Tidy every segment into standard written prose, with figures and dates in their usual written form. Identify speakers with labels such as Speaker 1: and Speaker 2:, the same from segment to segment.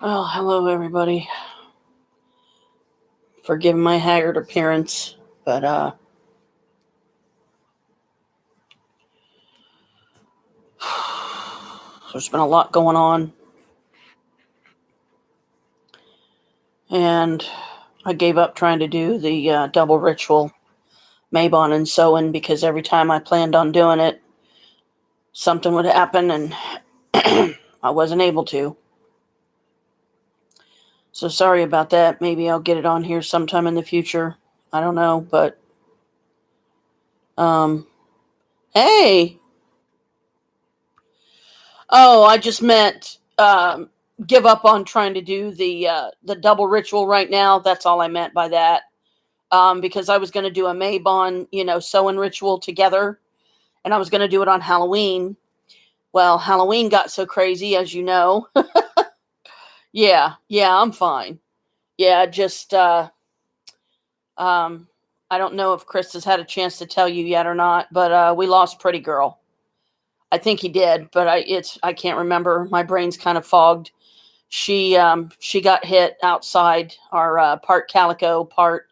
Speaker 1: Well, hello everybody. Forgive my haggard appearance, but there's been a lot going on, and I gave up trying to do the double ritual, Mabon and Soen, because every time I planned on doing it, something would happen, and I wasn't able to. So sorry about that. Maybe I'll get it on here sometime in the future. I don't know, but um, hey, oh, I just meant give up on trying to do the double ritual right now. That's all I meant by that. Because I was going to do a Mabon, Soen ritual together, and I was going to do it on Halloween. Well, Halloween got so crazy, as you know. Yeah, I'm fine. Yeah, just um, I don't know if Chris has had a chance to tell you yet or not, but we lost Pretty Girl. I think he did, but I can't remember. My brain's kind of fogged. She got hit outside our part calico, part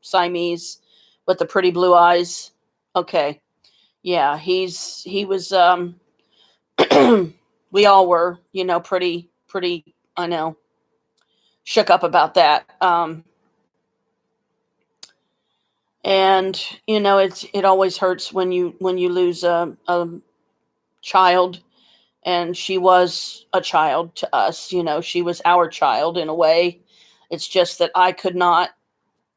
Speaker 1: Siamese, with the pretty blue eyes. Okay, yeah, he was. We all were, pretty. I know, shook up about that. And it always hurts when you lose a child, and she was a child to us. She was our child in a way. It's just that I could not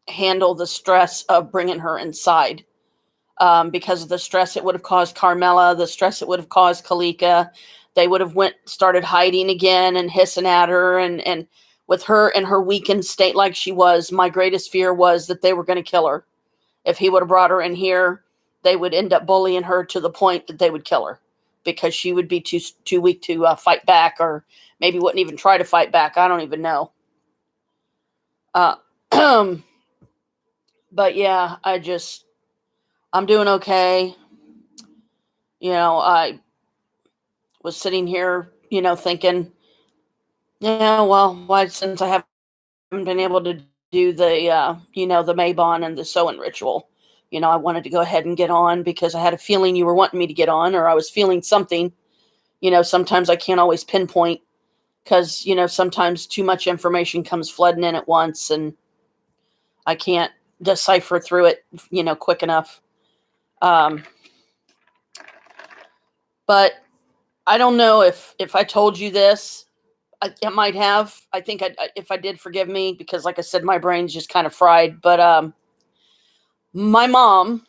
Speaker 1: handle the stress of bringing her inside, because of the stress it would have caused Carmela, the stress it would have caused Kalika. They would have started hiding again and hissing at her, and with her in her weakened state like she was, my greatest fear was that they were going to kill her. If he would have brought her in here, they would end up bullying her to the point that they would kill her, because she would be too weak to fight back, or maybe wouldn't even try to fight back. I don't even know. Uh, but yeah, I'm doing okay. I was sitting here, thinking, yeah, well, why, since I haven't been able to do the Mabon and the Soen ritual, I wanted to go ahead and get on, because I had a feeling you were wanting me to get on, or I was feeling something. Sometimes I can't always pinpoint, because, sometimes too much information comes flooding in at once, and I can't decipher through it, quick enough. Um, but I don't know if I told you this. I might have. I think if I did, forgive me, because, like I said, my brain's just kind of fried. But my mom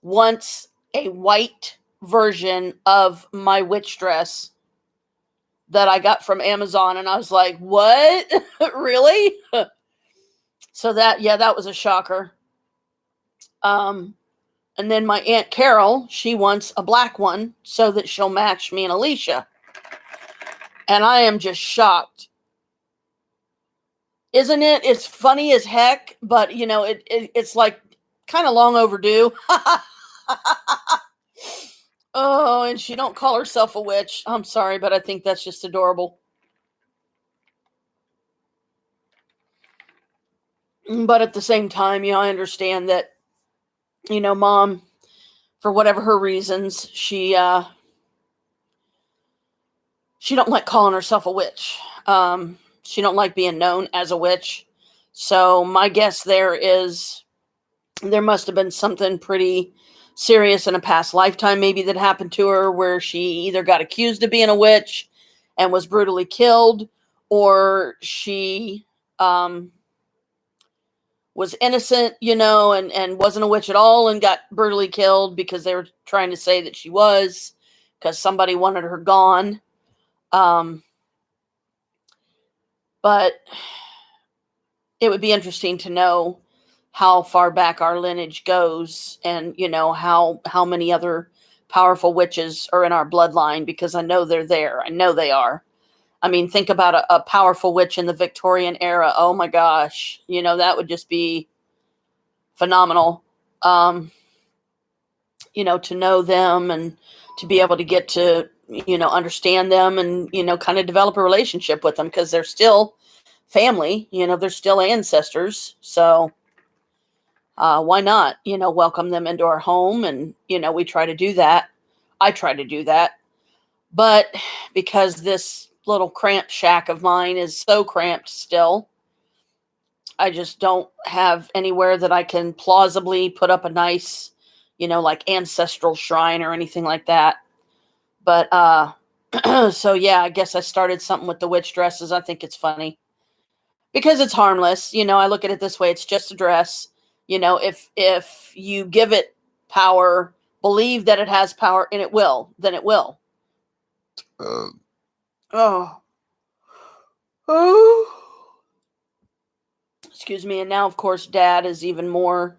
Speaker 1: wants a white version of my witch dress that I got from Amazon, and I was like, "What? Really?" So that was a shocker. Um, and then my Aunt Carol, she wants a black one so that she'll match me and Alicia, and I am just shocked. Isn't it? It's funny as heck, but it's like kind of long overdue. Oh, and she don't call herself a witch. I'm sorry, but I think that's just adorable. But at the same time, I understand that, mom, for whatever her reasons, she don't like calling herself a witch. She don't like being known as a witch. So my guess there must have been something pretty serious in a past lifetime, maybe, that happened to her, where she either got accused of being a witch and was brutally killed, or she was innocent, and wasn't a witch at all and got brutally killed because they were trying to say that she was, because somebody wanted her gone. Um, but it would be interesting to know how far back our lineage goes, and how many other powerful witches are in our bloodline, because I know they're there. I know they are. I mean, think about a powerful witch in the Victorian era. Oh my gosh, that would just be phenomenal. to know them and to be able to get to, understand them and, kind of develop a relationship with them because they're still family, they're still ancestors. So why not, welcome them into our home? And, we try to do that. I try to do that. But because this little cramped shack of mine is so cramped still, I just don't have anywhere that I can plausibly put up a nice, like ancestral shrine or anything like that. But so yeah, I guess I started something with the witch dresses. I think it's funny because it's harmless. I look at it this way: it's just a dress. If you give it power, believe that it has power, and it will, then it will. Oh. Oh. Excuse me. And now, of course, Dad is even more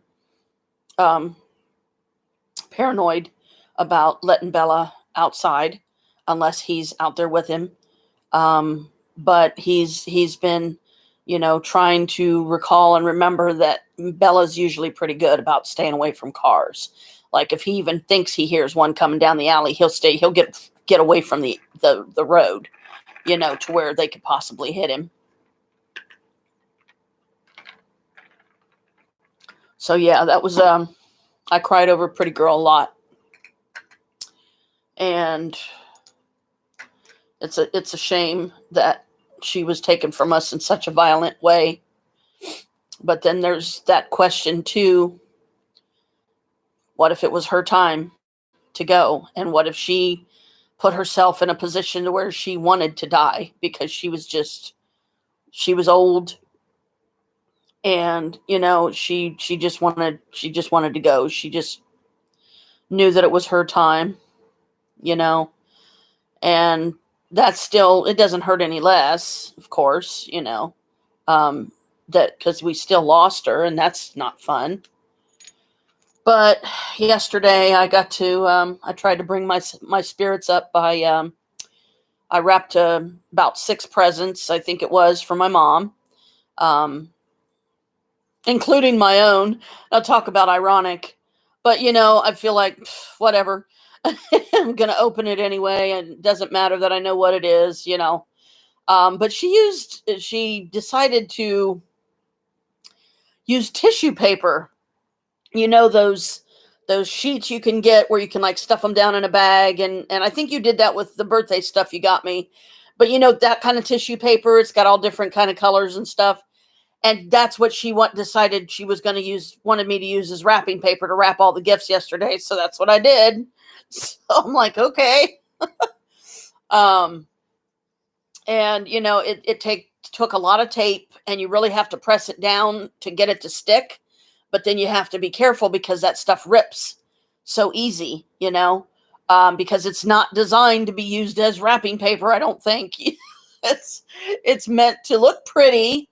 Speaker 1: paranoid about letting Bella outside unless he's out there with him. But he's been, trying to recall and remember that Bella's usually pretty good about staying away from cars. Like if he even thinks he hears one coming down the alley, he'll get away from the road, to where they could possibly hit him. So yeah, that was I cried over Pretty Girl a lot. And it's a shame that she was taken from us in such a violent way. But then there's that question too. What if it was her time to go? And what if she put herself in a position to where she wanted to die because she was old and, she just wanted to go. She just knew that it was her time, and that's still, it doesn't hurt any less, of course, that because we still lost her and that's not fun. But yesterday I got to, I tried to bring my spirits up by, I wrapped about 6 presents, I think it was, for my mom, including my own. I'll talk about ironic, but I feel like whatever. I'm going to open it anyway, and it doesn't matter that I know what it is, but she decided to use tissue paper. Those sheets you can get where you can like stuff them down in a bag. And I think you did that with the birthday stuff you got me, but that kind of tissue paper, it's got all different kind of colors and stuff. And that's what she decided she was going to wanted me to use as wrapping paper to wrap all the gifts yesterday. So that's what I did. So I'm like, okay. And it took a lot of tape, and you really have to press it down to get it to stick. But then you have to be careful because that stuff rips so easy, because it's not designed to be used as wrapping paper. I don't think it's meant to look pretty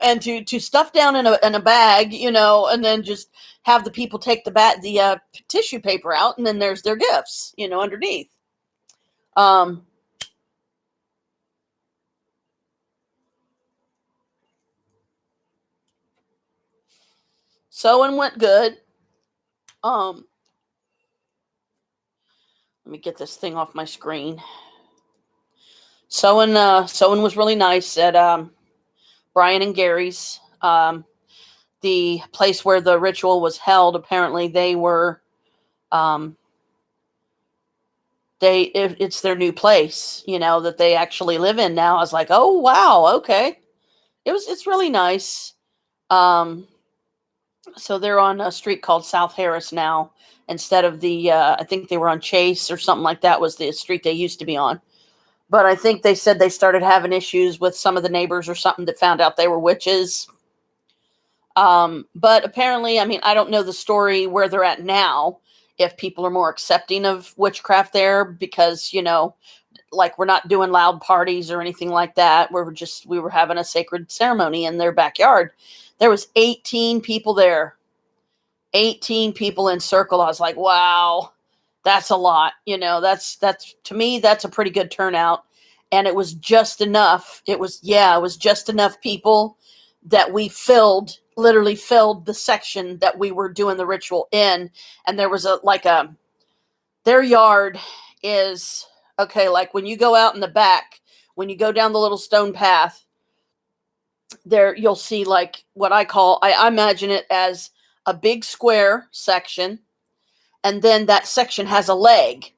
Speaker 1: and to stuff down in a bag, and then just have the people take the tissue paper out, and then there's their gifts, underneath. Sewing went good. Let me get this thing off my screen. Sewing was really nice at Brian and Gary's, the place where the ritual was held. Apparently they were, it's their new place, that they actually live in now. I was like, oh wow, okay. It's really nice. So they're on a street called South Harris now, instead of I think they were on Chase or something like that was the street they used to be on. But I think they said they started having issues with some of the neighbors or something that found out they were witches. But apparently, I don't know the story where they're at now, if people are more accepting of witchcraft there, because, like we're not doing loud parties or anything like that. We were having a sacred ceremony in their backyard. There was 18 people there, 18 people in circle. I was like, wow. That's a lot, that's to me, that's a pretty good turnout. And it was just enough. It was just enough people that we literally filled the section that we were doing the ritual in. And there was Their yard is okay. Like when you go out in the back, when you go down the little stone path, there you'll see like what I imagine it as a big square section, and then that section has a leg.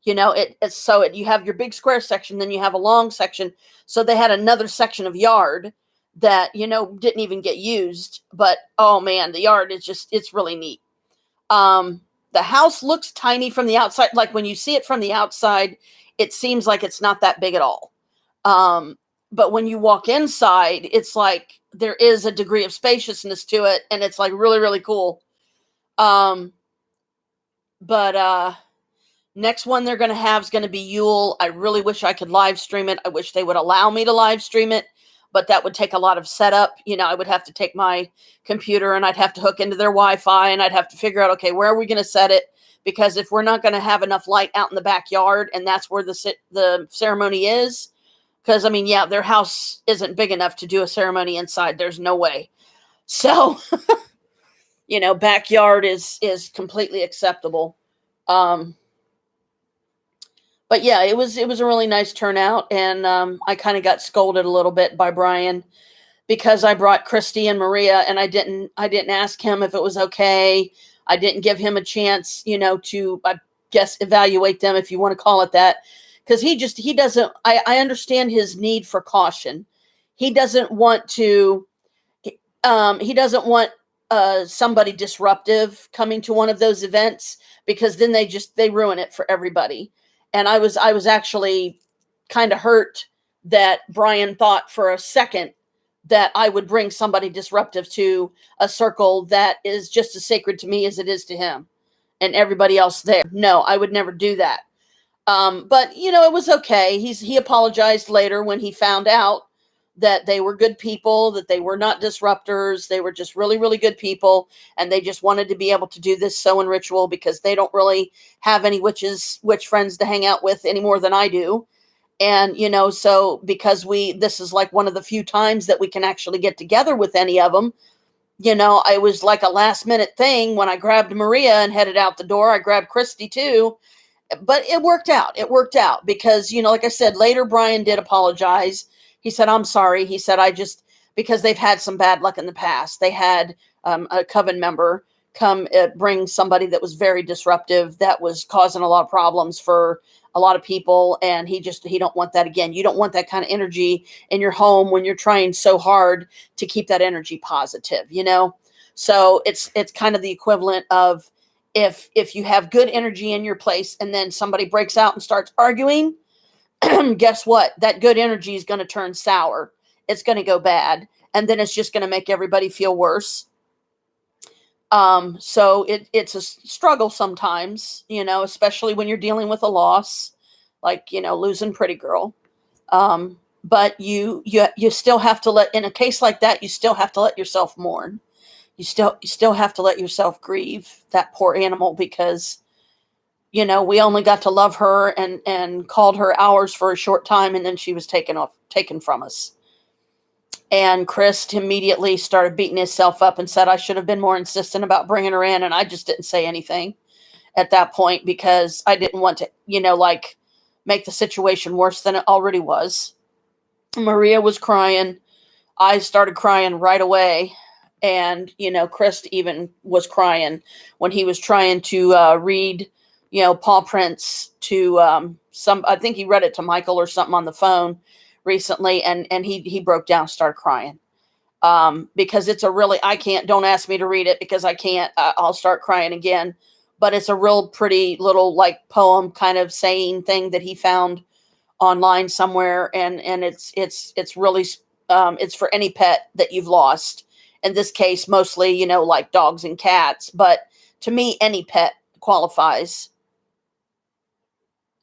Speaker 1: You have your big square section, then you have a long section. So they had another section of yard that didn't even get used. But oh man, the yard is it's really neat. The house looks tiny from the outside. Like when you see it from the outside, it seems like it's not that big at all. But when you walk inside, it's like there is a degree of spaciousness to it, and it's like really, really cool. But next one they're going to have is going to be Yule. I really wish I could live stream it. I wish they would allow me to live stream it, but that would take a lot of setup. I would have to take my computer and I'd have to hook into their Wi-Fi, and I'd have to figure out, okay, where are we going to set it? Because if we're not going to have enough light out in the backyard, and that's where the ceremony is, because their house isn't big enough to do a ceremony inside. There's no way. So, backyard is completely acceptable. But yeah, it was a really nice turnout, and I kind of got scolded a little bit by Brian because I brought Christy and Maria, and I didn't ask him if it was okay. I didn't give him a chance, to, I guess, evaluate them, if you want to call it that, because he doesn't. I understand his need for caution. He doesn't want to. He doesn't want somebody disruptive coming to one of those events, because then they ruin it for everybody. And I was actually kind of hurt that Brian thought for a second that I would bring somebody disruptive to a circle that is just as sacred to me as it is to him and everybody else there. No, I would never do that. But it was okay. He apologized later when he found out that they were good people, that they were not disruptors. They were just really, really good people. And they just wanted to be able to do this sewing ritual because they don't really have any witch friends to hang out with any more than I do. And, so because this is like one of the few times that we can actually get together with any of them, I was like a last minute thing when I grabbed Maria and headed out the door. I grabbed Christy too. But it worked out. It worked out because, like I said, later Brian did apologize. He said, I'm sorry. He said, because they've had some bad luck in the past. They had a coven member come bring somebody that was very disruptive, that was causing a lot of problems for a lot of people. And he don't want that again. You don't want that kind of energy in your home when you're trying so hard to keep that energy positive, So it's kind of the equivalent of, if you have good energy in your place and then somebody breaks out and starts arguing, guess what? That good energy is going to turn sour. It's going to go bad. And then it's just going to make everybody feel worse. So it's a struggle sometimes, especially when you're dealing with a loss, like, losing Pretty Girl. But you still have to in a case like that, you still have to let yourself mourn. You still have to let yourself grieve that poor animal, because, we only got to love her and called her ours for a short time, and then she was taken from us. And Chris immediately started beating himself up and said I should have been more insistent about bringing her in, and I just didn't say anything at that point because I didn't want to, make the situation worse than it already was. Maria was crying. I started crying right away. And, Chris even was crying when he was trying to read, paw prints to I think he read it to Michael or something on the phone recently. And he broke down, started crying because it's don't ask me to read it because I can't, I'll start crying again. But it's a real pretty little like poem kind of saying thing that he found online somewhere. And it's really, it's for any pet that you've lost. In this case, mostly, like dogs and cats. But to me, any pet qualifies.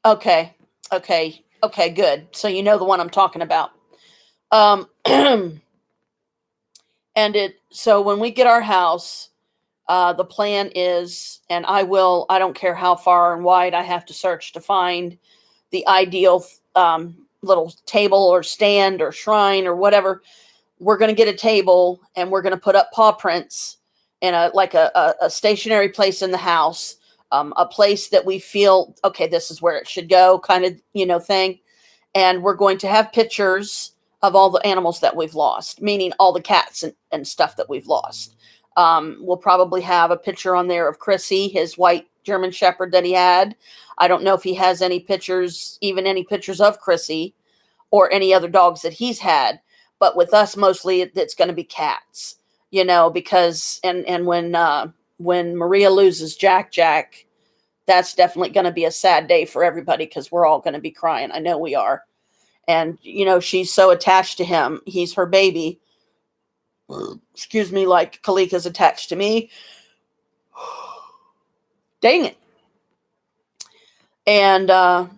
Speaker 1: Okay, good. So you know the one I'm talking about. And so when we get our house, the plan is, and I don't care how far and wide I have to search to find the ideal little table or stand or shrine or whatever. We're going to get a table and we're going to put up paw prints in a stationary place in the house a place that we feel, okay, this is where it should go, kind of, thing. And we're going to have pictures of all the animals that we've lost, meaning all the cats and stuff that we've lost. We'll probably have a picture on there of Chrissy, his white German Shepherd that he had. I don't know if he has any pictures, even any pictures of Chrissy or any other dogs that he's had. But with us, mostly it's going to be cats, because and when Maria loses Jack, that's definitely going to be a sad day for everybody because we're all going to be crying. I know we are. And, she's so attached to him. He's her baby. Excuse me, like Kalika's attached to me. Dang it. And so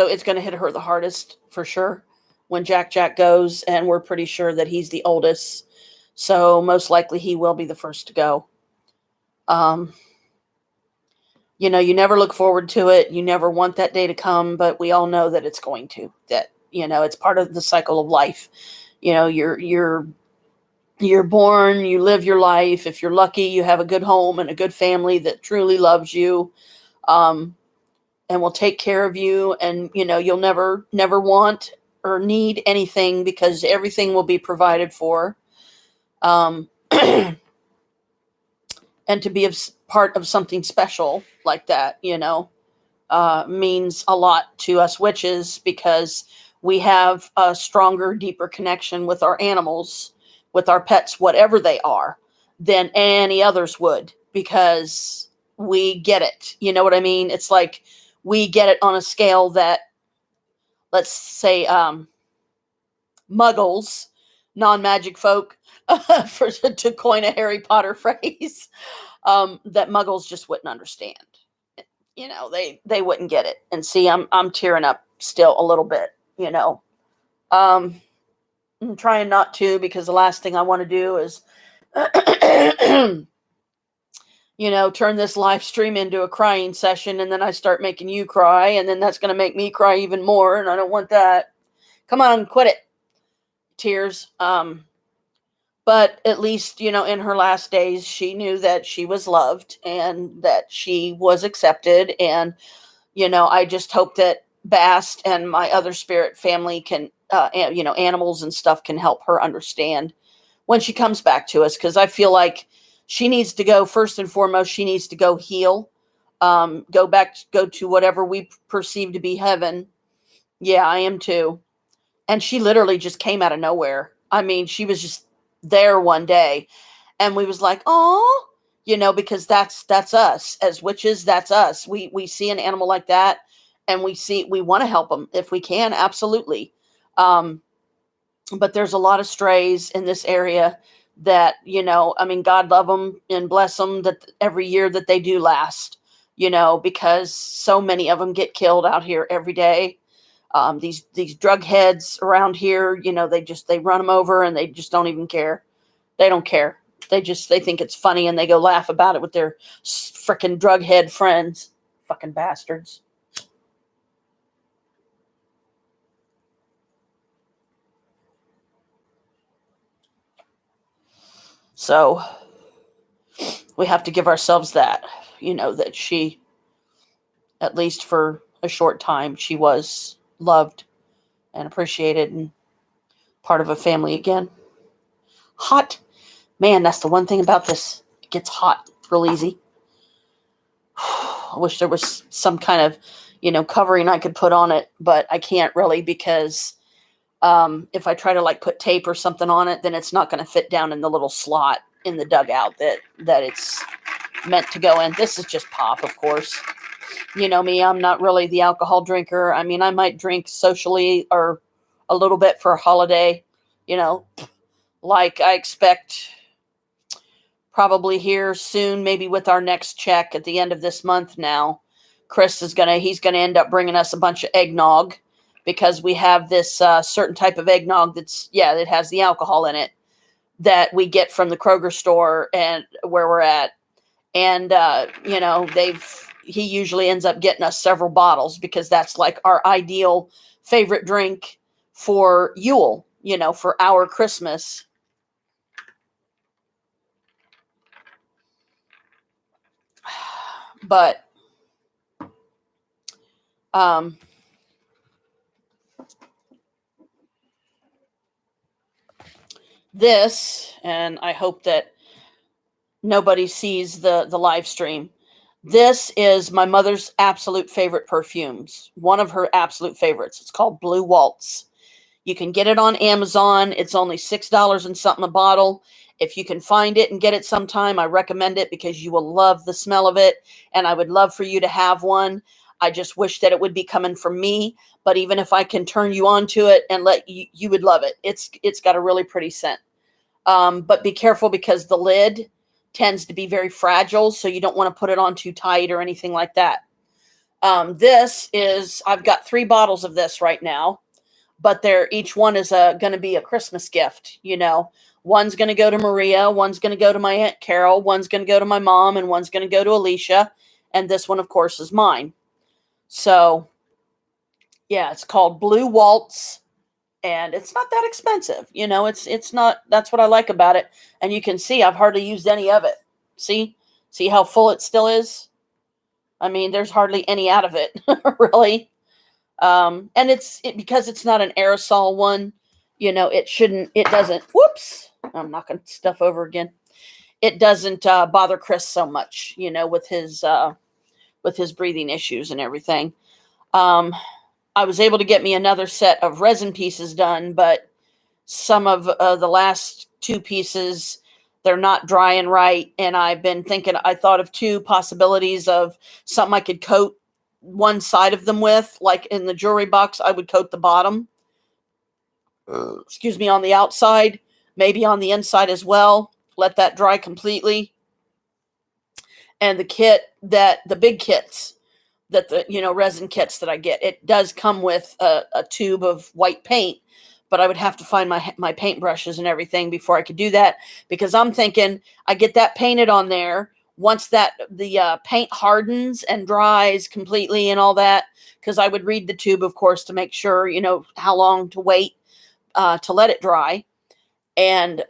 Speaker 1: it's going to hit her the hardest for sure when Jack goes. And we're pretty sure that he's the oldest. So most likely he will be the first to go. You never look forward to it. You never want that day to come, but we all know that it's going to, that, it's part of the cycle of life. You're born, you live your life. If you're lucky, you have a good home and a good family that truly loves you, and will take care of you. And, you'll never want or need anything because everything will be provided for. And to be part of something special like that, means a lot to us witches because we have a stronger, deeper connection with our animals, with our pets, whatever they are, than any others would because we get it. You know what I mean? It's like we get it on a scale that, let's say, muggles, non-magic folk, to coin a Harry Potter phrase, that muggles just wouldn't understand. They wouldn't get it. And see, I'm tearing up still a little bit, I'm trying not to because the last thing I want to do is, turn this live stream into a crying session and then I start making you cry and then that's going to make me cry even more. And I don't want that. Come on, quit it. Tears. But at least, in her last days, she knew that she was loved and that she was accepted. And, I just hope that Bast and my other spirit family can, animals and stuff can help her understand when she comes back to us. Because I feel like she needs to go, first and foremost, she needs to go heal, go to whatever we perceive to be heaven. Yeah, I am too. And she literally just came out of nowhere. I mean, she was just there one day and we was like, oh, because that's us as witches. That's us. We see an animal like that and we want to help them if we can. Absolutely. But there's a lot of strays in this area that, God love them and bless them that every year that they do last, because so many of them get killed out here every day. These drug heads around here, they run them over and they just don't even care. They don't care. They think it's funny and they go laugh about it with their frickin' drug head friends. Fucking bastards. So we have to give ourselves that, that she, at least for a short time, she was loved and appreciated and part of a family again. Hot. Man, that's the one thing about this. It gets hot real easy. I wish there was some kind of, covering I could put on it, but I can't really because if I try to put tape or something on it, then it's not going to fit down in the little slot in the dugout that it's meant to go in. This is just pop, of course. You know me, I'm not really the alcohol drinker. I mean, I might drink socially or a little bit for a holiday, like I expect probably here soon, maybe with our next check at the end of this month now, Chris he's going to end up bringing us a bunch of eggnog because we have this certain type of eggnog that has the alcohol in it that we get from the Kroger store and where we're at. And, he usually ends up getting us several bottles because that's like our ideal favorite drink for Yule, for our Christmas. But um, this, and I hope that nobody sees the live stream. This is my mother's absolute favorite perfumes. One of her absolute favorites. It's called Blue Waltz. You can get it on Amazon. It's only $6 and something a bottle. If you can find it and get it sometime, I recommend it because you will love the smell of it. And I would love for you to have one. I just wish that it would be coming from me. But even if I can turn you on to it and let you, you would love it. It's got a really pretty scent. But be careful because the lid tends to be very fragile. So you don't want to put it on too tight or anything like that. This is, I've got 3 bottles of this right now. But they're each one is going to be a Christmas gift. You know, one's going to go to Maria, one's going to go to my Aunt Carol, one's going to go to my mom, and one's going to go to Alicia. And this one, of course, is mine. So, yeah, it's called Blue Waltz, and it's not that expensive. You know, it's not. That's what I like about it. And you can see I've hardly used any of it. See how full it still is. I mean, there's hardly any out of it, really. And because it's not an aerosol one, you know, it doesn't, whoops, I'm knocking stuff over again. It doesn't bother Chris so much, you know, with his breathing issues and everything. I was able to get me another set of resin pieces done, but some of the last 2 pieces, they're not drying right. And I've been thinking, I thought of 2 possibilities of something I could coat one side of them with, like in the jewelry box, I would coat the bottom, excuse me, on the outside, maybe on the inside as well, let that dry completely. And the big kits that resin kits that I get, it does come with a tube of white paint, but I would have to find my paint brushes and everything before I could do that, because I'm thinking I get that painted on there. Once the paint hardens and dries completely and all that, because I would read the tube, of course, to make sure, you know, how long to wait to let it dry. And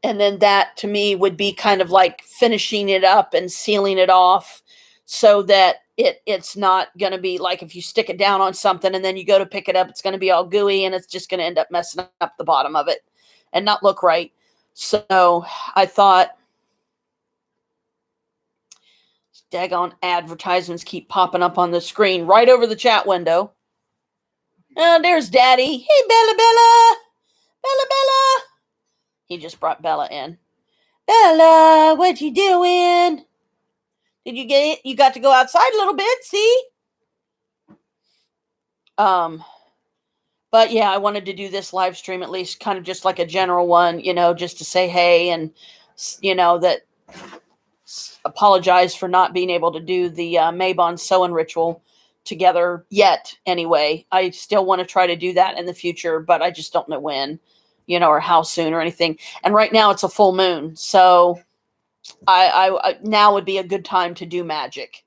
Speaker 1: then that to me would be kind of like finishing it up and sealing it off so that it's not going to be like if you stick it down on something and then you go to pick it up, it's going to be all gooey and it's just going to end up messing up the bottom of it and not look right. So I thought, daggone advertisements keep popping up on the screen right over the chat window. Oh, there's Daddy. Hey, Bella, Bella. Bella, Bella. He just brought Bella in. Bella, what you doing? Did you get it? You got to go outside a little bit, see? But yeah, I wanted to do this live stream at least kind of just like a general one, you know, just to say hey and, you know, that apologize for not being able to do the Mabon sewing ritual together yet. Anyway, I still want to try to do that in the future, but I just don't know when, you know, or how soon or anything. And right now it's a full moon. So I now would be a good time to do magic.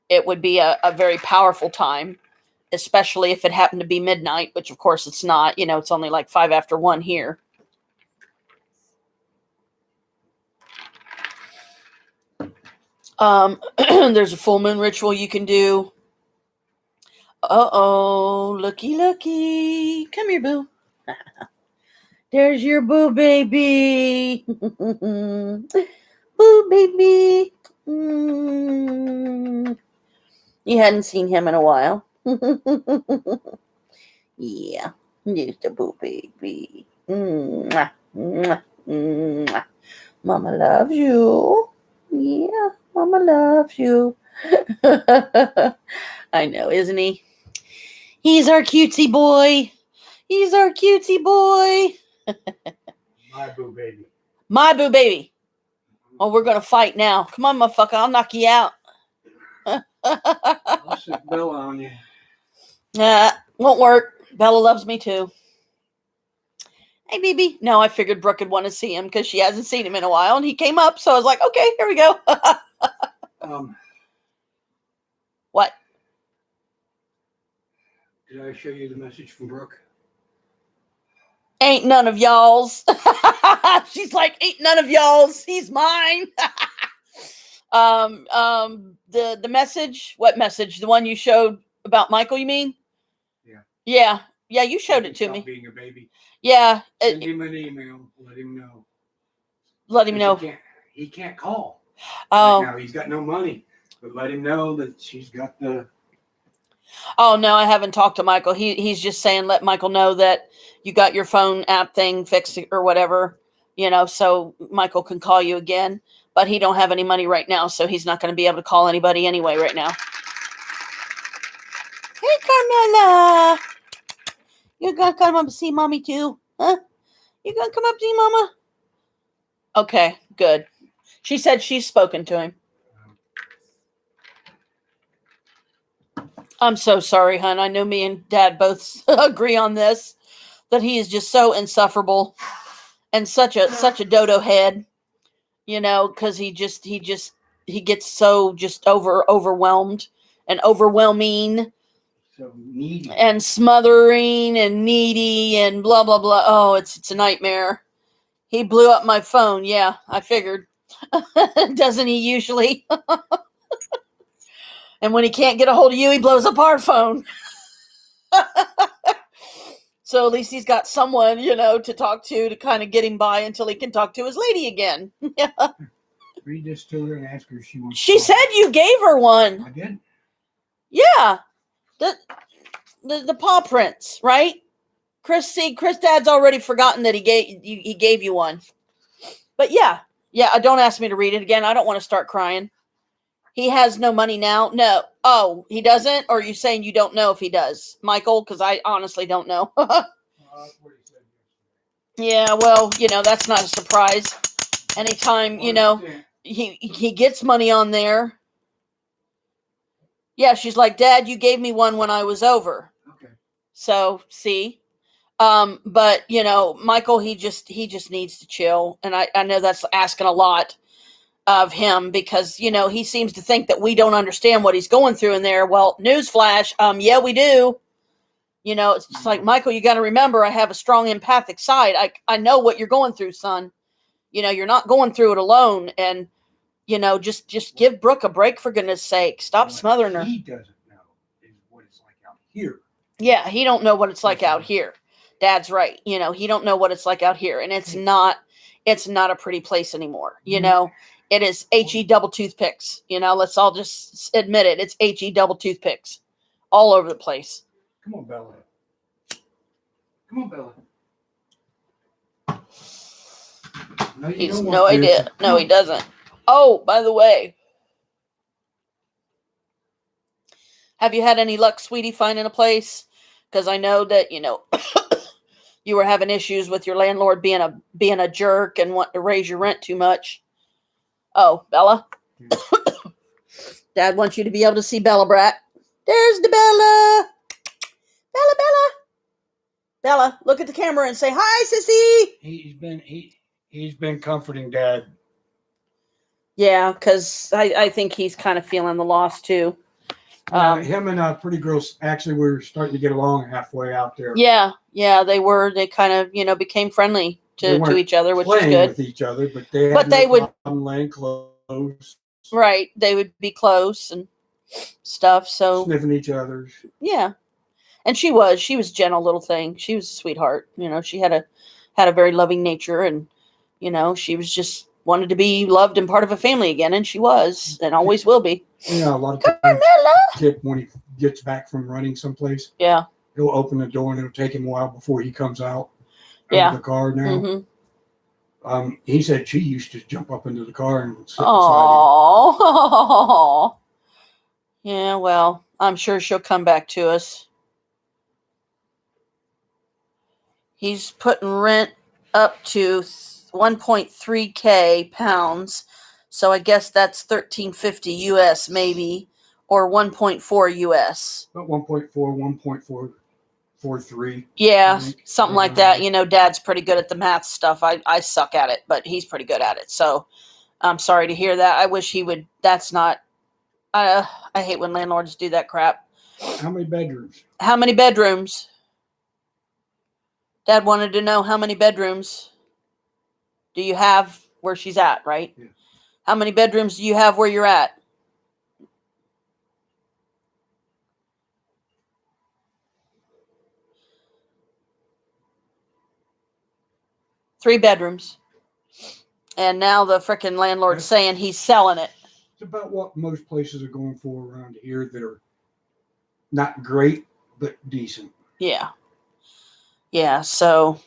Speaker 1: It would be a very powerful time, especially if it happened to be midnight, which of course it's not, you know, it's only like 5 after 1 here. There's a full moon ritual you can do. Uh-oh, looky. Come here, boo. There's your boo baby. Boo baby. You hadn't seen him in a while. Yeah, there's the boo baby. Mwah, mwah, mwah. Mama loves you. Yeah, Mama loves you. I know, isn't he? He's our cutesy boy. He's our cutesy boy.
Speaker 2: My boo baby.
Speaker 1: My boo baby. Oh, we're going to fight now. Come on, motherfucker. I'll knock you out.
Speaker 2: I'll stick Bella on you.
Speaker 1: Won't work. Bella loves me too. Hey, baby. No, I figured Brooke would want to see him because she hasn't seen him in a while. And he came up, so I was like, okay, here we go. What?
Speaker 2: Did I show you the message from Brooke?
Speaker 1: Ain't none of y'all's. She's like, ain't none of y'all's. He's mine. The message. What message? The one you showed about Michael? You mean?
Speaker 2: Yeah.
Speaker 1: Yeah. Yeah. You showed it to
Speaker 2: Stop
Speaker 1: me.
Speaker 2: being a baby.
Speaker 1: Yeah.
Speaker 2: Send him an email. Let him know.
Speaker 1: Let him know.
Speaker 2: He can't call.
Speaker 1: Oh.
Speaker 2: Right now he's got no money. But let him know that she's got the.
Speaker 1: Oh no, I haven't talked to Michael. He's just saying let Michael know that you got your phone app thing fixed or whatever, so Michael can call you again. But he don't have any money right now, so he's not going to be able to call anybody anyway right now. Hey, Carmela, you're gonna come up and see mommy too, huh? You gonna come up to see mama? Okay, good. She said she's spoken to him. I'm so sorry, hon. I know me and Dad both agree on this, that he is just so insufferable and such a dodo head, because he gets so just overwhelmed and overwhelming
Speaker 2: So needy.
Speaker 1: and smothering and needy and blah blah blah. Oh, it's a nightmare. He blew up my phone. Yeah, I figured. Doesn't he usually? And when he can't get a hold of you, he blows up our phone. So at least he's got someone, to talk to kind of get him by until he can talk to his lady again. Yeah.
Speaker 2: Read this to her and ask her if she wants.
Speaker 1: She said you gave her one.
Speaker 2: I did.
Speaker 1: Yeah. The paw prints, right? Chris Dad's already forgotten that he gave you one. But yeah, don't ask me to read it again. I don't want to start crying. He has no money now. No. Oh, he doesn't? Or are you saying you don't know if he does, Michael? Because I honestly don't know.
Speaker 2: That's what he said yesterday.
Speaker 1: Yeah, well, that's not a surprise. Anytime, he gets money on there. Yeah, she's like, Dad, you gave me one when I was over.
Speaker 2: Okay.
Speaker 1: So, see? But, Michael, he just needs to chill. And I know that's asking a lot of him because, he seems to think that we don't understand what he's going through in there. Well, newsflash, yeah, we do. It's just like, Michael, you got to remember, I have a strong empathic side. I know what you're going through, son. You're not going through it alone. And, just give Brooke a break, for goodness sake. Stop smothering her.
Speaker 2: He doesn't know is what it's like out here.
Speaker 1: Yeah, he don't know what it's like out here. Dad's right. He don't know what it's like out here. And it's not a pretty place anymore. It is HE double toothpicks. Let's all just admit it. It's HE double toothpicks all over the place.
Speaker 2: Come on, Bella. Come on, Bella. No,
Speaker 1: He's no idea. No, he doesn't. Oh, by the way, have you had any luck, sweetie, finding a place? Because I know that, you were having issues with your landlord being a jerk and wanting to raise your rent too much. Oh, Bella. Dad wants you to be able to see Bella Brat. There's the Bella. Bella. Bella, look at the camera and say, hi, sissy.
Speaker 2: He's been comforting Dad.
Speaker 1: Yeah, because I think he's kind of feeling the loss too.
Speaker 2: Him and Pretty Girls actually were starting to get along halfway out there.
Speaker 1: Yeah, they were. They kind of, became friendly to each other, which is good.
Speaker 2: With each other, but they would laying close.
Speaker 1: Right, they would be close and stuff. So
Speaker 2: sniffing each other's.
Speaker 1: Yeah, and she was gentle little thing. She was a sweetheart. She had a very loving nature, and she was just wanted to be loved and part of a family again, and she was, and always will be.
Speaker 2: Yeah, a lot of times, Kip, when he gets back from running someplace,
Speaker 1: yeah,
Speaker 2: he'll open the door and it'll take him a while before he comes out
Speaker 1: of
Speaker 2: the car now. Mm-hmm. He said she used to jump up into the car and sit beside
Speaker 1: him. Yeah, well, I'm sure she'll come back to us. He's putting rent up to 1.3K pounds. So I guess that's $13.50 US maybe, or 1.4 US.
Speaker 2: About 1.4, 1.43.
Speaker 1: Yeah, something like that. Dad's pretty good at the math stuff. I suck at it, but he's pretty good at it. So I'm sorry to hear that. I wish he would. That's not. I hate when landlords do that crap.
Speaker 2: How many bedrooms?
Speaker 1: How many bedrooms? Dad wanted to know how many bedrooms do you have where she's at, right?
Speaker 2: Yeah.
Speaker 1: How many bedrooms do you have where you're at? 3 bedrooms. And now the frickin' landlord's saying he's selling it.
Speaker 2: It's about what most places are going for around here that are not great, but decent.
Speaker 1: Yeah. Yeah, so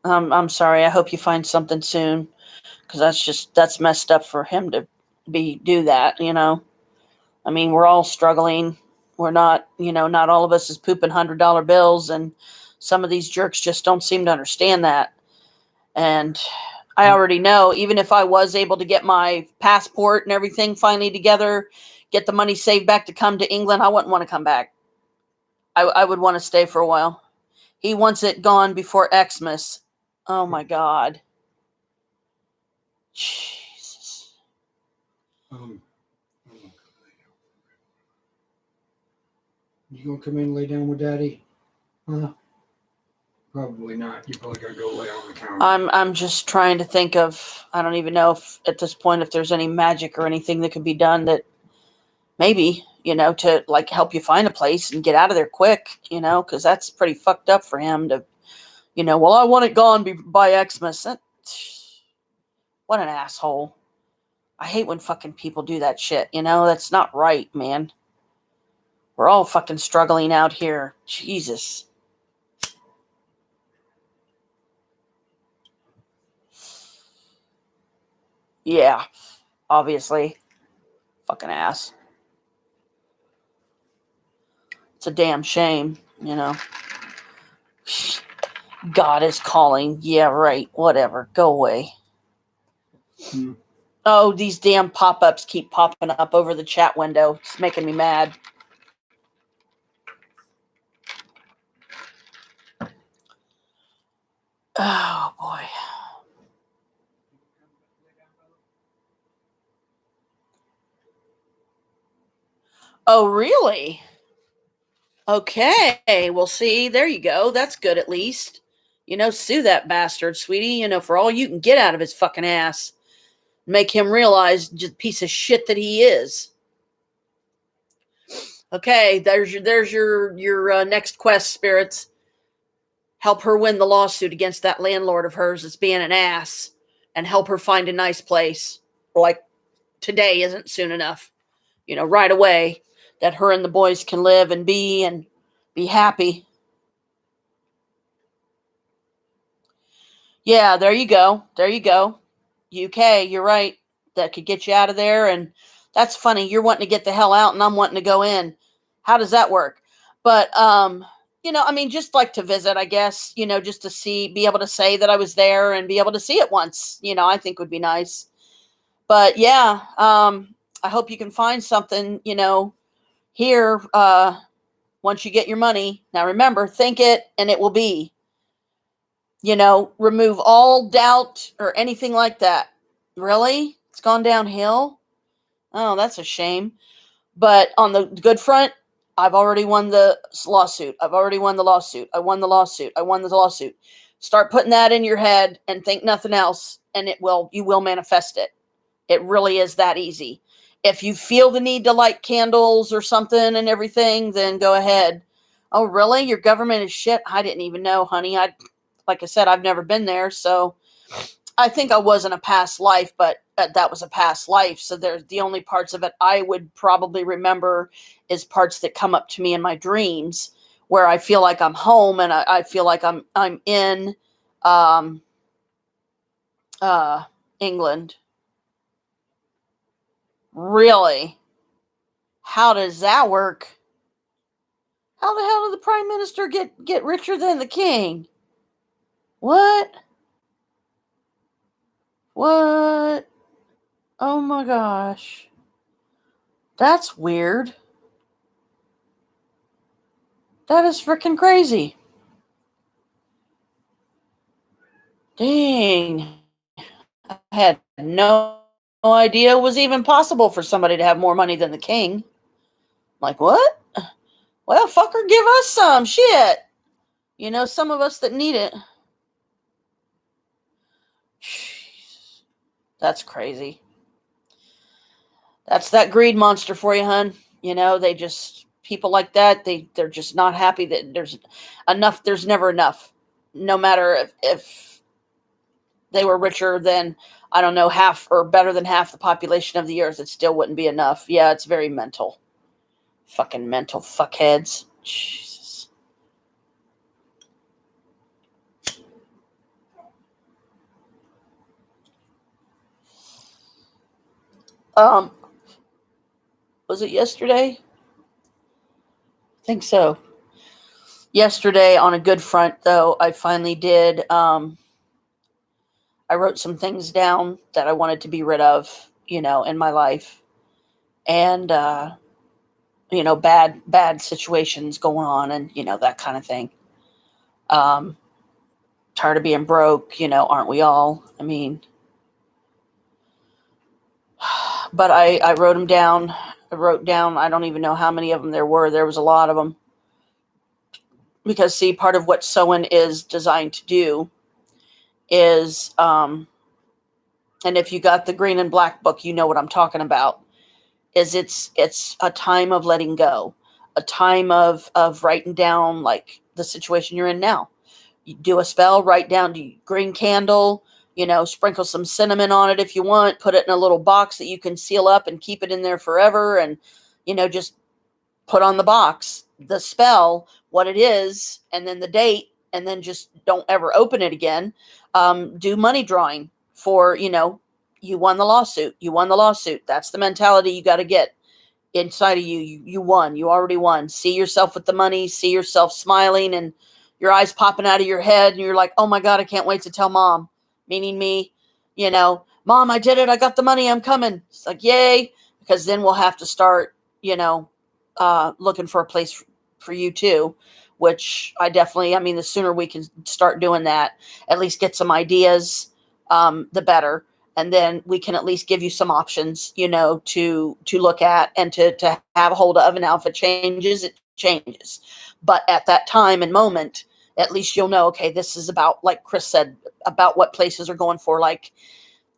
Speaker 1: I'm sorry. I hope you find something soon, because that's messed up for him to do that, you know. I mean, we're all struggling. We're not, you know, not all of us is pooping $100 bills, and some of these jerks just don't seem to understand that. And I already know, even if I was able to get my passport and everything finally together, get the money saved back to come to England, I wouldn't want to come back. I would want to stay for a while. He wants it gone before Xmas. Oh my God. Jesus.
Speaker 2: You gonna come in and lay down with Daddy? Probably not. You probably gotta go lay on the counter.
Speaker 1: I'm just trying to think of, I don't even know if at this point if there's any magic or anything that could be done that maybe, you know, to like help you find a place and get out of there quick, you know, because that's pretty fucked up for him to, you know, well, I want it gone by Xmas. What an asshole. I hate when fucking people do that shit, you know, that's not right, man. We're all fucking struggling out here. Jesus. Yeah, obviously. Fucking ass. It's a damn shame, you know. God is calling. Yeah, right. Whatever. Go away. Oh, these damn pop-ups keep popping up over the chat window. It's making me mad. Oh, boy. Oh, really? Okay. Well, see, there you go. That's good at least. You know, sue that bastard, sweetie, you know, for all you can get out of his fucking ass. Make him realize just piece of shit that he is. Okay, there's your next quest, spirits. Help her win the lawsuit against that landlord of hers that's being an ass, and help her find a nice place. Like today isn't soon enough. You know, right away, that her and the boys can live and be happy. Yeah, there you go. There you go. UK, you're right. That could get you out of there. And that's funny. You're wanting to get the hell out and I'm wanting to go in. How does that work? But, you know, I mean, just like to visit, I guess, you know, just to be able to say that I was there and be able to see it once, you know, I think would be nice. But yeah, I hope you can find something, you know, here, once you get your money. Now remember, think it and it will be. You know, remove all doubt or anything like that. Really? It's gone downhill? Oh, that's a shame. But on the good front, I've already won the lawsuit. I've already won the lawsuit. I won the lawsuit. I won the lawsuit. Start putting that in your head and think nothing else, and you will manifest it. It really is that easy. If you feel the need to light candles or something and everything, then go ahead. Oh, really? Your government is shit? I didn't even know, honey. Like I said, I've never been there, so I think I was in a past life, but that was a past life. So there's the only parts of it I would probably remember is parts that come up to me in my dreams, where I feel like I'm home and I feel like I'm in England. Really? How does that work? How the hell did the prime minister get richer than the king? What? What? Oh my gosh. That's weird. That is freaking crazy. Dang. I had no idea it was even possible for somebody to have more money than the king. Like, what? Well, fucker, give us some shit. You know, some of us that need it. Jeez. That's crazy. That's that greed monster for you, hun. They just, people like that, they're just not happy that there's enough. There's never enough. No matter if they were richer than, I don't know, half or better than half the population of the earth, it still wouldn't be enough. Yeah, it's very mental. Fucking mental fuckheads. Jesus. Was it yesterday? I think so. Yesterday, on a good front, though, I finally did. I wrote some things down that I wanted to be rid of, in my life, and bad situations going on, and that kind of thing. Um, Tired of being broke, aren't we all? I mean, but I wrote them down. I wrote down. I don't even know how many of them there were. There was a lot of them. Because, see, part of what sewing is designed to do is, and if you got the green and black book, you know what I'm talking about, is it's a time of letting go, a time of writing down, like, the situation you're in now. You do a spell, write down the green candle, sprinkle some cinnamon on it if you want, put it in a little box that you can seal up and keep it in there forever, and, just put on the box the spell, what it is, and then the date, and then just don't ever open it again. Do money drawing for, you won the lawsuit. You won the lawsuit. That's the mentality you got to get inside of you. You won. You already won. See yourself with the money. See yourself smiling and your eyes popping out of your head. And you're like, oh my God, I can't wait to tell mom, meaning me, Mom, I did it. I got the money. I'm coming. It's like, yay. Because then we'll have to start, looking for a place for you too, which the sooner we can start doing that, at least get some ideas, the better. And then we can at least give you some options, to look at and to have a hold of. And now if it changes, it changes. But at that time and moment, at least you'll know, okay, this is about, like Chris said, about what places are going for, like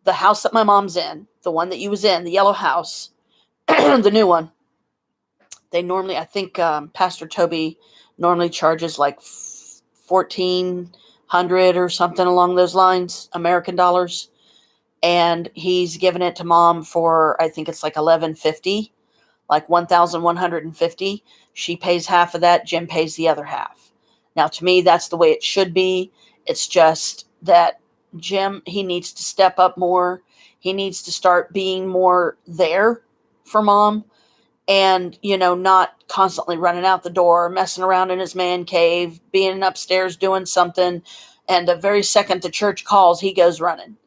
Speaker 1: the house that my mom's in, the one that you was in, the yellow house, the new one. They normally, I think, Pastor Toby normally charges like $1,400 or something along those lines, American dollars. And he's given it to mom for, I think it's like $1,150, like $1,150. She pays half of that. Jim pays the other half. Now, to me, that's the way it should be. It's just that Jim, he needs to step up more. He needs to start being more there for mom. And, not constantly running out the door, messing around in his man cave, being upstairs doing something. And the very second the church calls, he goes running.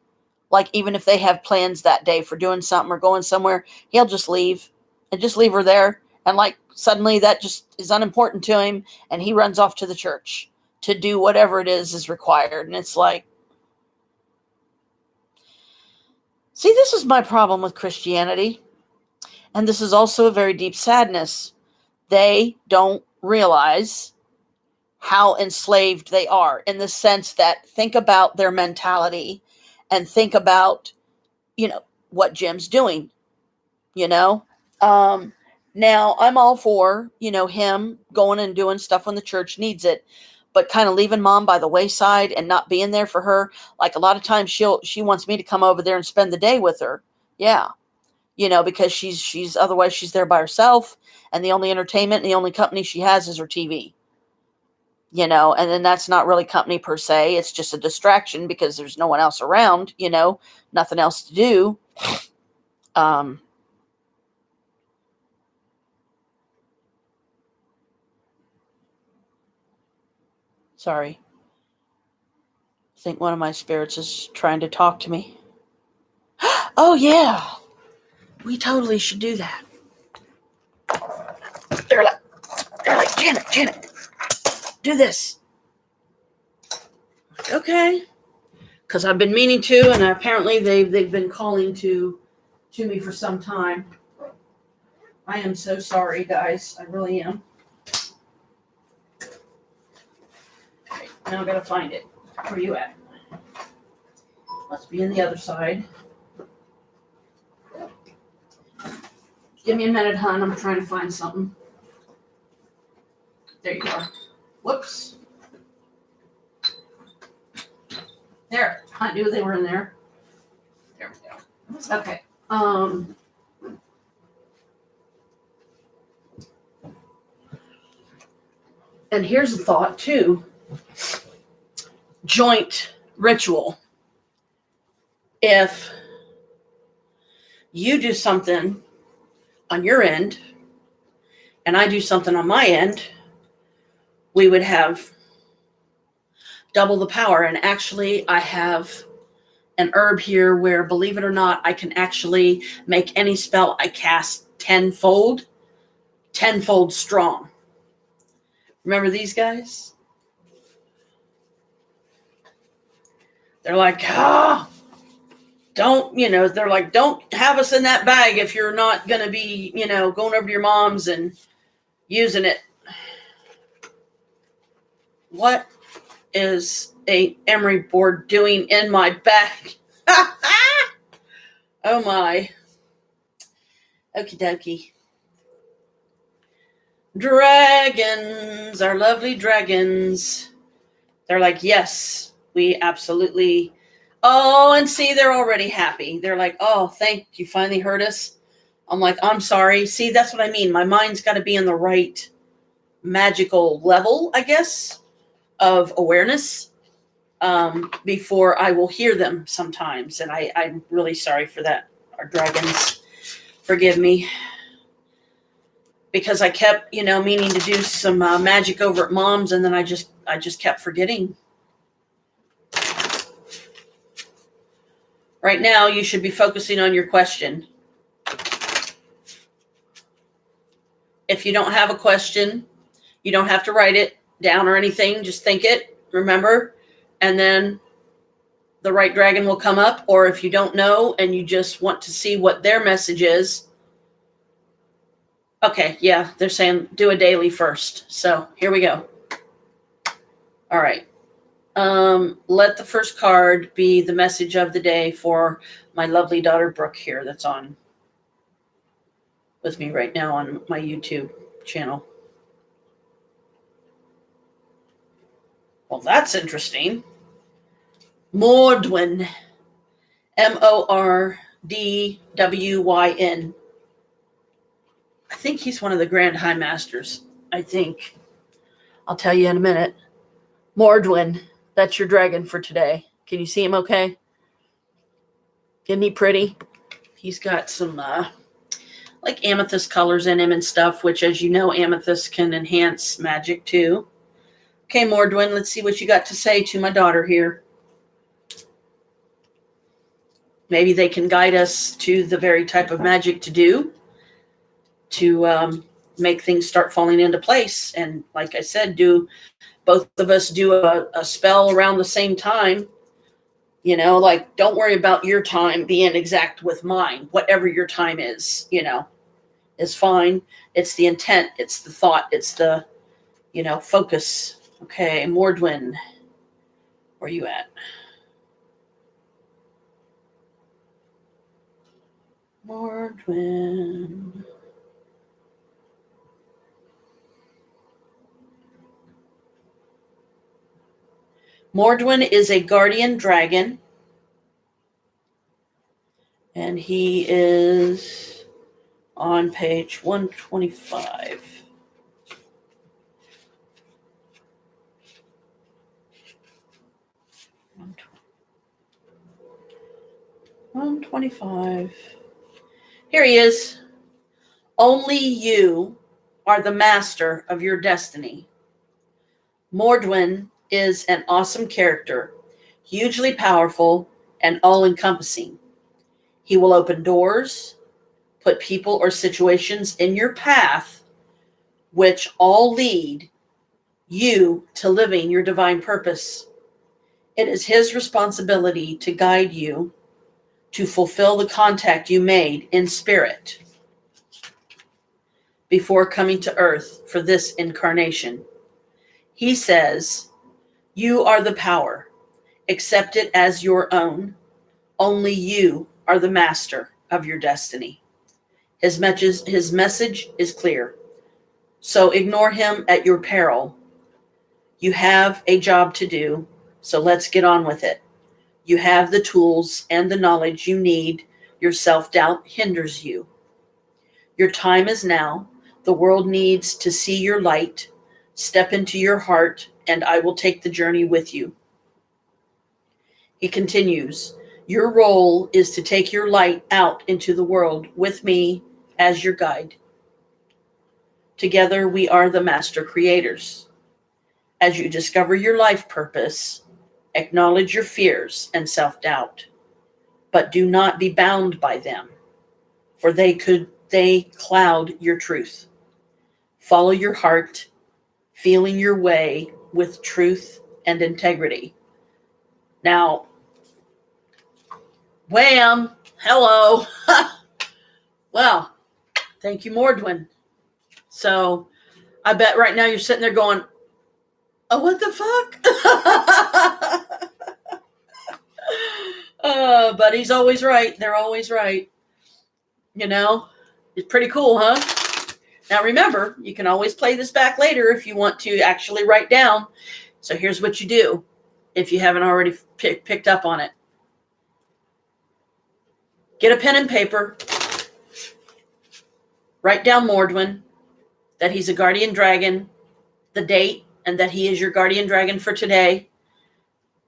Speaker 1: Like, even if they have plans that day for doing something or going somewhere, he'll just leave and just leave her there. And, like, suddenly that just is unimportant to him. And he runs off to the church to do whatever it is required. And it's like, see, this is my problem with Christianity. And this is also a very deep sadness. They don't realize how enslaved they are, in the sense that, think about their mentality and think about, what Jim's doing, Now, I'm all for, him going and doing stuff when the church needs it, but kind of leaving mom by the wayside and not being there for her. Like, a lot of times she wants me to come over there and spend the day with her. Yeah. Because she's otherwise she's there by herself, and the only entertainment and the only company she has is her TV. And then that's not really company per se. It's just a distraction because there's no one else around, nothing else to do. Sorry. I think one of my spirits is trying to talk to me. Oh yeah. We totally should do that. They're like, Janet, do this. Okay. Because I've been meaning to, and apparently they've been calling to me for some time. I am so sorry, guys. I really am. Okay, now I gotta find it. Where are you at? Must be on the other side. Give me a minute, hon. I'm trying to find something. There you are. Whoops. There. I knew they were in there. There we go. Okay. And here's a thought too. Joint ritual. If you do something on your end and I do something on my end, we would have double the power. And actually, I have an herb here where, believe it or not, I can actually make any spell I cast tenfold strong. Remember these guys? They're like, don't have us in that bag if you're not going to be, going over to your mom's and using it. What is a emery board doing in my bag? Oh my. Okie dokie. Dragons, our lovely dragons. They're like, yes, we absolutely. Oh, and see, they're already happy. They're like, oh, thank you, finally heard us. I'm like, I'm sorry. See, that's what I mean. My mind's got to be in the right magical level, I guess, of awareness before I will hear them sometimes. And I'm really sorry for that, our dragons. Forgive me. Because I kept, meaning to do some magic over at Mom's, and then I just kept forgetting. Right now, you should be focusing on your question. If you don't have a question, you don't have to write it down or anything. Just think it, remember, and then the right dragon will come up. Or if you don't know and you just want to see what their message is, okay, yeah, they're saying do a daily first. So here we go. All right. Let the first card be the message of the day for my lovely daughter, Brooke, here, that's on with me right now on my YouTube channel. Well, that's interesting. Mordwin. Mordwyn. I think he's one of the Grand High Masters. I think. I'll tell you in a minute. Mordwin, that's your dragon for today. Can you see him okay? Isn't he pretty? He's got some like amethyst colors in him and stuff, which, as you know, amethyst can enhance magic too. Okay, Mordwin, let's see what you got to say to my daughter here. Maybe they can guide us to the very type of magic to do to make things start falling into place. And like I said, both of us do a spell around the same time. Like, don't worry about your time being exact with mine. Whatever your time is, is fine. It's the intent. It's the thought. It's the, focus. Okay, Mordwin, where are you at? Mordwin. Mordwin is a guardian dragon. And he is on page 125. 125. Here he is. Only you are the master of your destiny. Mordwin is an awesome character, hugely powerful and all-encompassing. He will open doors, put people or situations in your path, which all lead you to living your divine purpose. It is his responsibility to guide you to fulfill the contact you made in spirit before coming to earth for this incarnation. He says, you are the power. Accept it as your own. Only you are the master of your destiny. His message is clear. So ignore him at your peril. You have a job to do, so let's get on with it. You have the tools and the knowledge you need. Your self-doubt hinders you. Your time is now. The world needs to see your light. Step into your heart, and I will take the journey with you. He continues, your role is to take your light out into the world with me as your guide. Together, we are the master creators. As you discover your life purpose, acknowledge your fears and self-doubt, but do not be bound by them, for they cloud your truth. Follow your heart, feeling your way with truth and integrity. Now, wham, hello. Well, thank you, Mordwin. So I bet right now you're sitting there going, oh, what the fuck? But he's always right. They're always right. You know, it's pretty cool, huh? Now remember, you can always play this back later if you want to actually write down. So here's what you do if you haven't already picked up on it. Get a pen and paper. Write down Mordwin, that he's a guardian dragon, the date, and that he is your guardian dragon for today.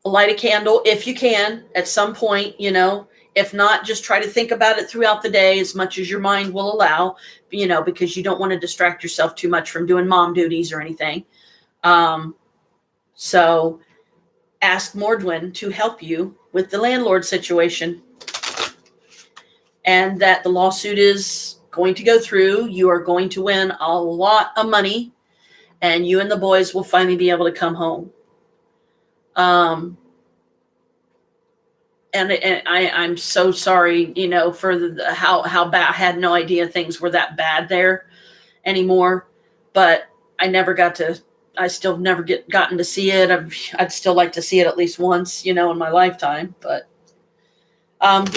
Speaker 1: Light a candle if you can at some point, you know. If not, just try to think about it throughout the day as much as your mind will allow, you know, because you don't want to distract yourself too much from doing mom duties or anything. So ask Mordwin to help you with the landlord situation, and that the lawsuit is going to go through. You are going to win a lot of money, and you and the boys will finally be able to come home. And I'm so sorry, you know, for how bad. I had no idea things were that bad there anymore, but I still never gotten to see it. I'd still like to see it at least once, you know, in my lifetime. But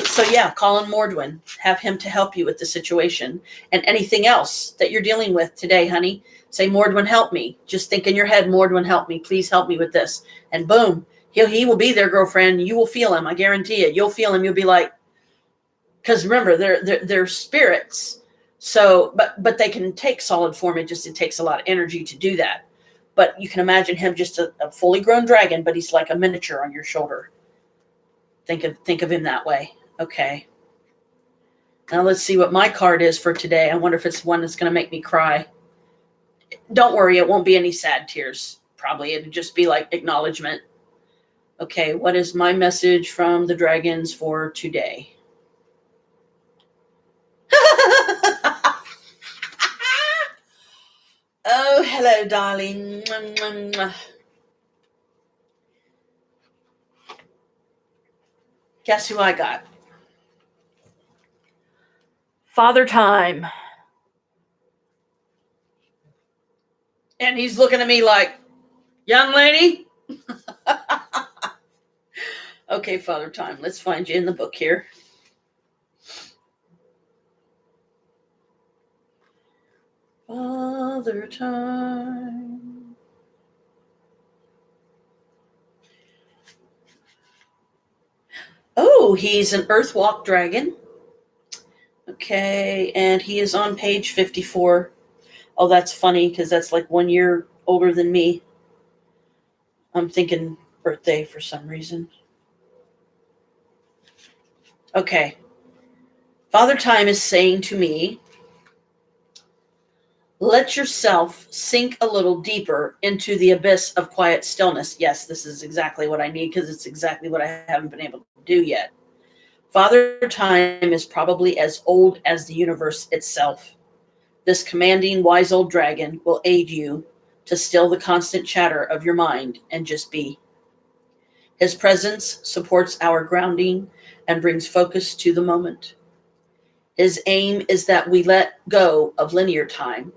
Speaker 1: so yeah, call in Mordwin, have him to help you with the situation and anything else that you're dealing with today, honey. Say, Mordwin, help me. Just think in your head, Mordwin, help me. Please help me with this. And boom. He will be there, girlfriend. You will feel him. I guarantee it. You'll feel him. You'll be like, because remember, they're spirits. So, but they can take solid form. It takes a lot of energy to do that. But you can imagine him just a fully grown dragon, but he's like a miniature on your shoulder. Think of him that way. Okay. Now let's see what my card is for today. I wonder if it's one that's going to make me cry. Don't worry. It won't be any sad tears. Probably. It'll just be like acknowledgement. Okay, what is my message from the dragons for today? Oh, hello, darling. Guess who I got? Father Time. And he's looking at me like, young lady? Okay, Father Time, let's find you in the book here. Father Time. Oh, he's an Earthwalk dragon. Okay, and he is on page 54. Oh, that's funny because that's like 1 year older than me. I'm thinking birthday for some reason. Okay. Father Time is saying to me, let yourself sink a little deeper into the abyss of quiet stillness. Yes, this is exactly what I need because it's exactly what I haven't been able to do yet. Father Time is probably as old as the universe itself. This commanding, wise old dragon will aid you to still the constant chatter of your mind and just be. His presence supports our grounding and brings focus to the moment. His aim is that we let go of linear time,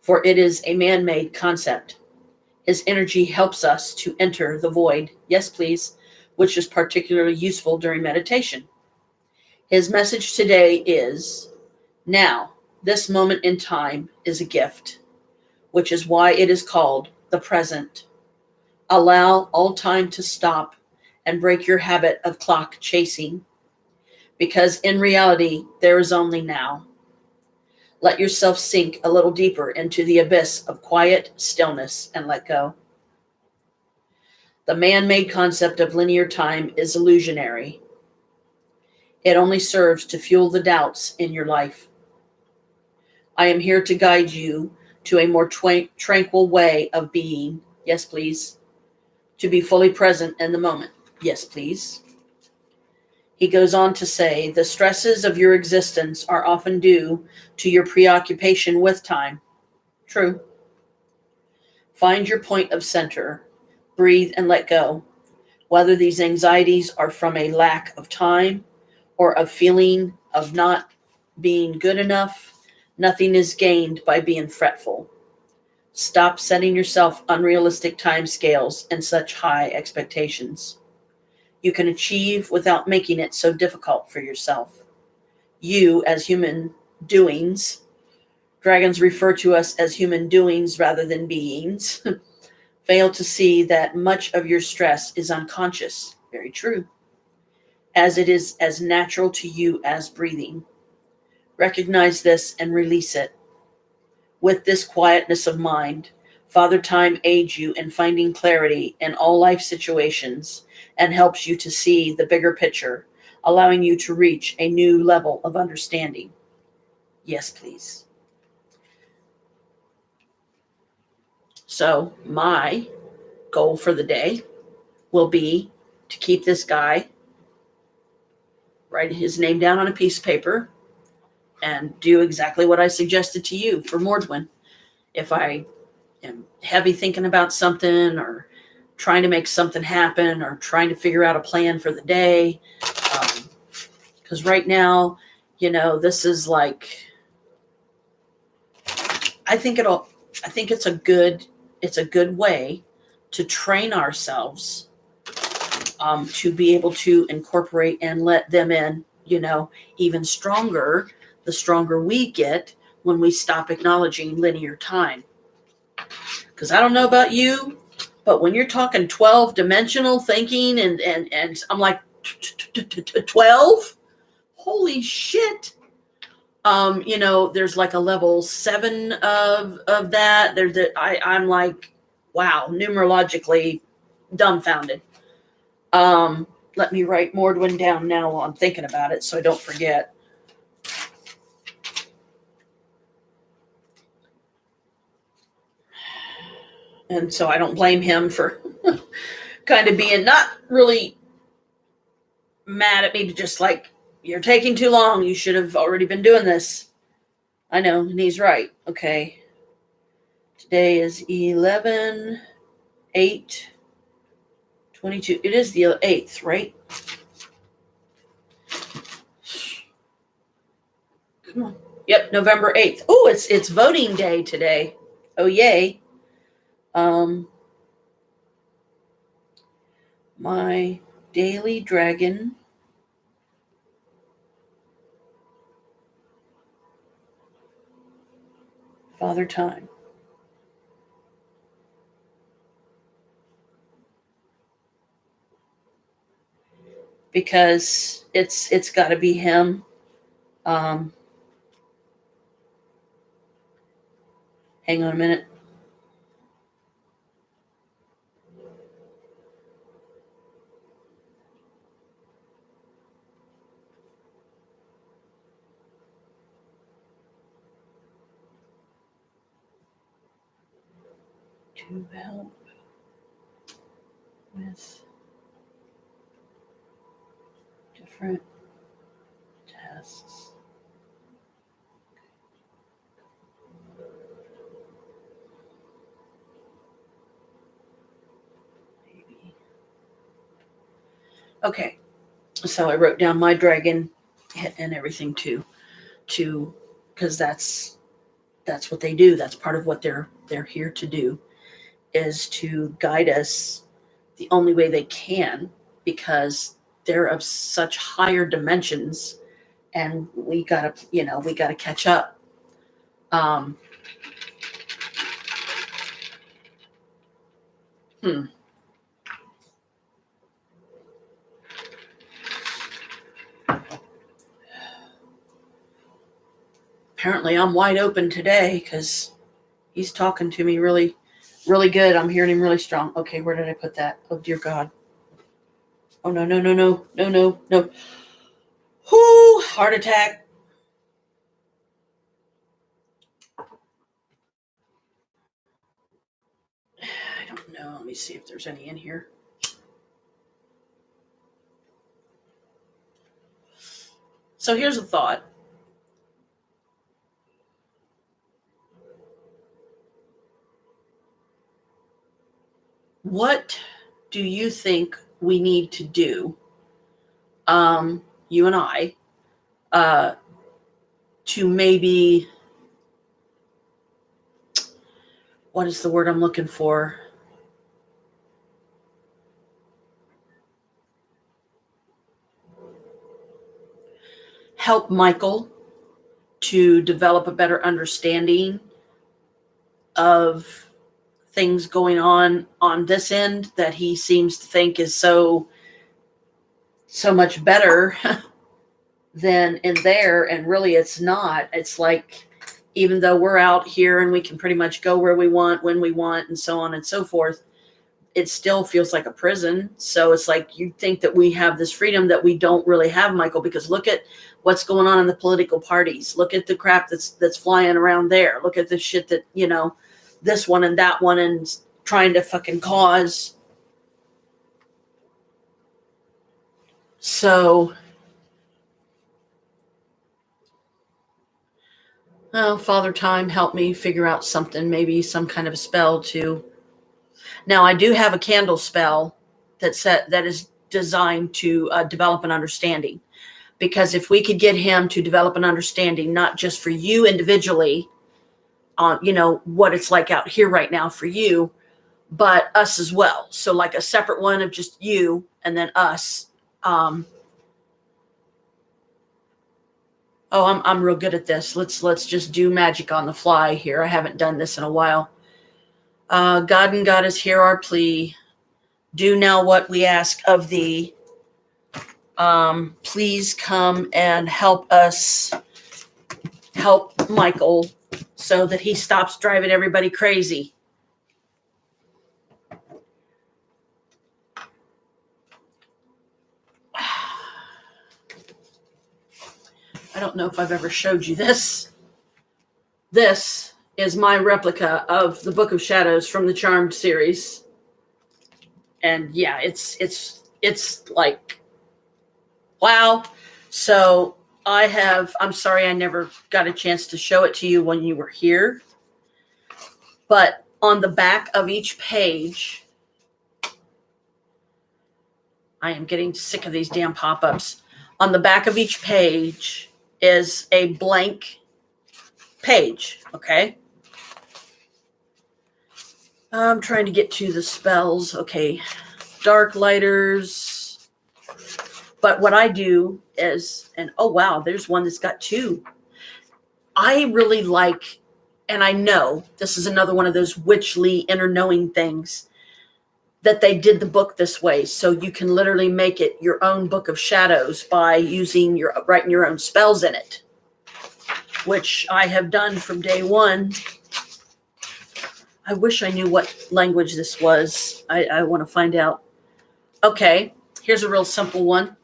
Speaker 1: for it is a man-made concept. His energy helps us to enter the void, yes please, which is particularly useful during meditation. His message today is, Now, this moment in time is a gift, which is why it is called the present. Allow all time to stop and break your habit of clock chasing, because in reality, there is only now. Let yourself sink a little deeper into the abyss of quiet stillness and let go. The man made concept of linear time is illusionary. It only serves to fuel the doubts in your life. I am here to guide you to a more tranquil way of being. Yes, please. To be fully present in the moment. Yes, please. He goes on to say, the stresses of your existence are often due to your preoccupation with time. True. Find your point of center. Breathe and let go. Whether these anxieties are from a lack of time or a feeling of not being good enough, nothing is gained by being fretful. Stop setting yourself unrealistic time scales and such high expectations. You can achieve without making it so difficult for yourself. You, as human doings, dragons refer to us as human doings rather than beings, fail to see that much of your stress is unconscious. Very true. As it is as natural to you as breathing. Recognize this and release it. With this quietness of mind, Father Time aids you in finding clarity in all life situations and helps you to see the bigger picture, allowing you to reach a new level of understanding. Yes, please. So, my goal for the day will be to keep this guy, write his name down on a piece of paper, and do exactly what I suggested to you for Mordwin. If I am heavy thinking about something or trying to make something happen or trying to figure out a plan for the day, because right now, this is like, I think it's a good way to train ourselves to be able to incorporate and let them in, even stronger, the stronger we get when we stop acknowledging linear time. Because I don't know about you, but when you're talking 12-dimensional thinking and I'm like, 12? Holy shit. There's like a level 7 of that. I'm like, wow, numerologically dumbfounded. Let me write Mordwin down now while I'm thinking about it so I don't forget. And so I don't blame him for kind of being not really mad at me, but just like, you're taking too long. You should have already been doing this. I know, and he's right. Okay. Today is 11/8/22. It is the 8th, right? Come on. Yep, November 8th. Oh, it's voting day today. Oh, yay. My daily dragon Father Time. Because it's got to be him. Hang on a minute. To help with different tests. Maybe. Okay, so I wrote down my dragon and everything too, because that's what they do. That's part of what they're here to do, is to guide us the only way they can, because they're of such higher dimensions and we gotta catch up. Um, hmm. Apparently I'm wide open today because he's talking to me really, really good. I'm hearing him really strong. Okay, where did I put that? Oh, dear God. Oh, no, no, no, no, no, no, no. Whoo, heart attack. I don't know. Let me see if there's any in here. So here's a thought. What do you think we need to do, you and I, to maybe, what is the word I'm looking for? Help Michael to develop a better understanding of things going on this end that he seems to think is so much better than in there, and really it's not. It's like, even though we're out here and we can pretty much go where we want, when we want, and so on and so forth, it still feels like a prison. So it's like, you think that we have this freedom that we don't really have, Michael, because look at what's going on in the political parties. Look at the crap that's flying around there. Look at the shit that, this one and that one, and trying to fucking cause. So, Father Time, help me figure out something, maybe some kind of a spell to. Now, I do have a candle spell that is designed to develop an understanding. Because if we could get him to develop an understanding, not just for you individually, on what it's like out here right now for you, but us as well. So like a separate one of just you and then us. I'm real good at this. Let's just do magic on the fly here. I haven't done this in a while. God and Goddess, hear our plea. Do now what we ask of thee. Please come and help us, help Michael, so that he stops driving everybody crazy. I don't know if I've ever showed you this. This is my replica of the Book of Shadows from the Charmed series. And yeah, it's like, wow. So I'm sorry I never got a chance to show it to you when you were here. But on the back of each page, I am getting sick of these damn pop-ups. On the back of each page is a blank page, okay? I'm trying to get to the spells. Okay, dark lighters. But what I do is, and oh wow, there's one that's got two. I really like, and I know this is another one of those witchly inner knowing things, that they did the book this way, so you can literally make it your own Book of Shadows by writing your own spells in it, which I have done from day one. I wish I knew what language this was. I want to find out. Okay, here's a real simple one.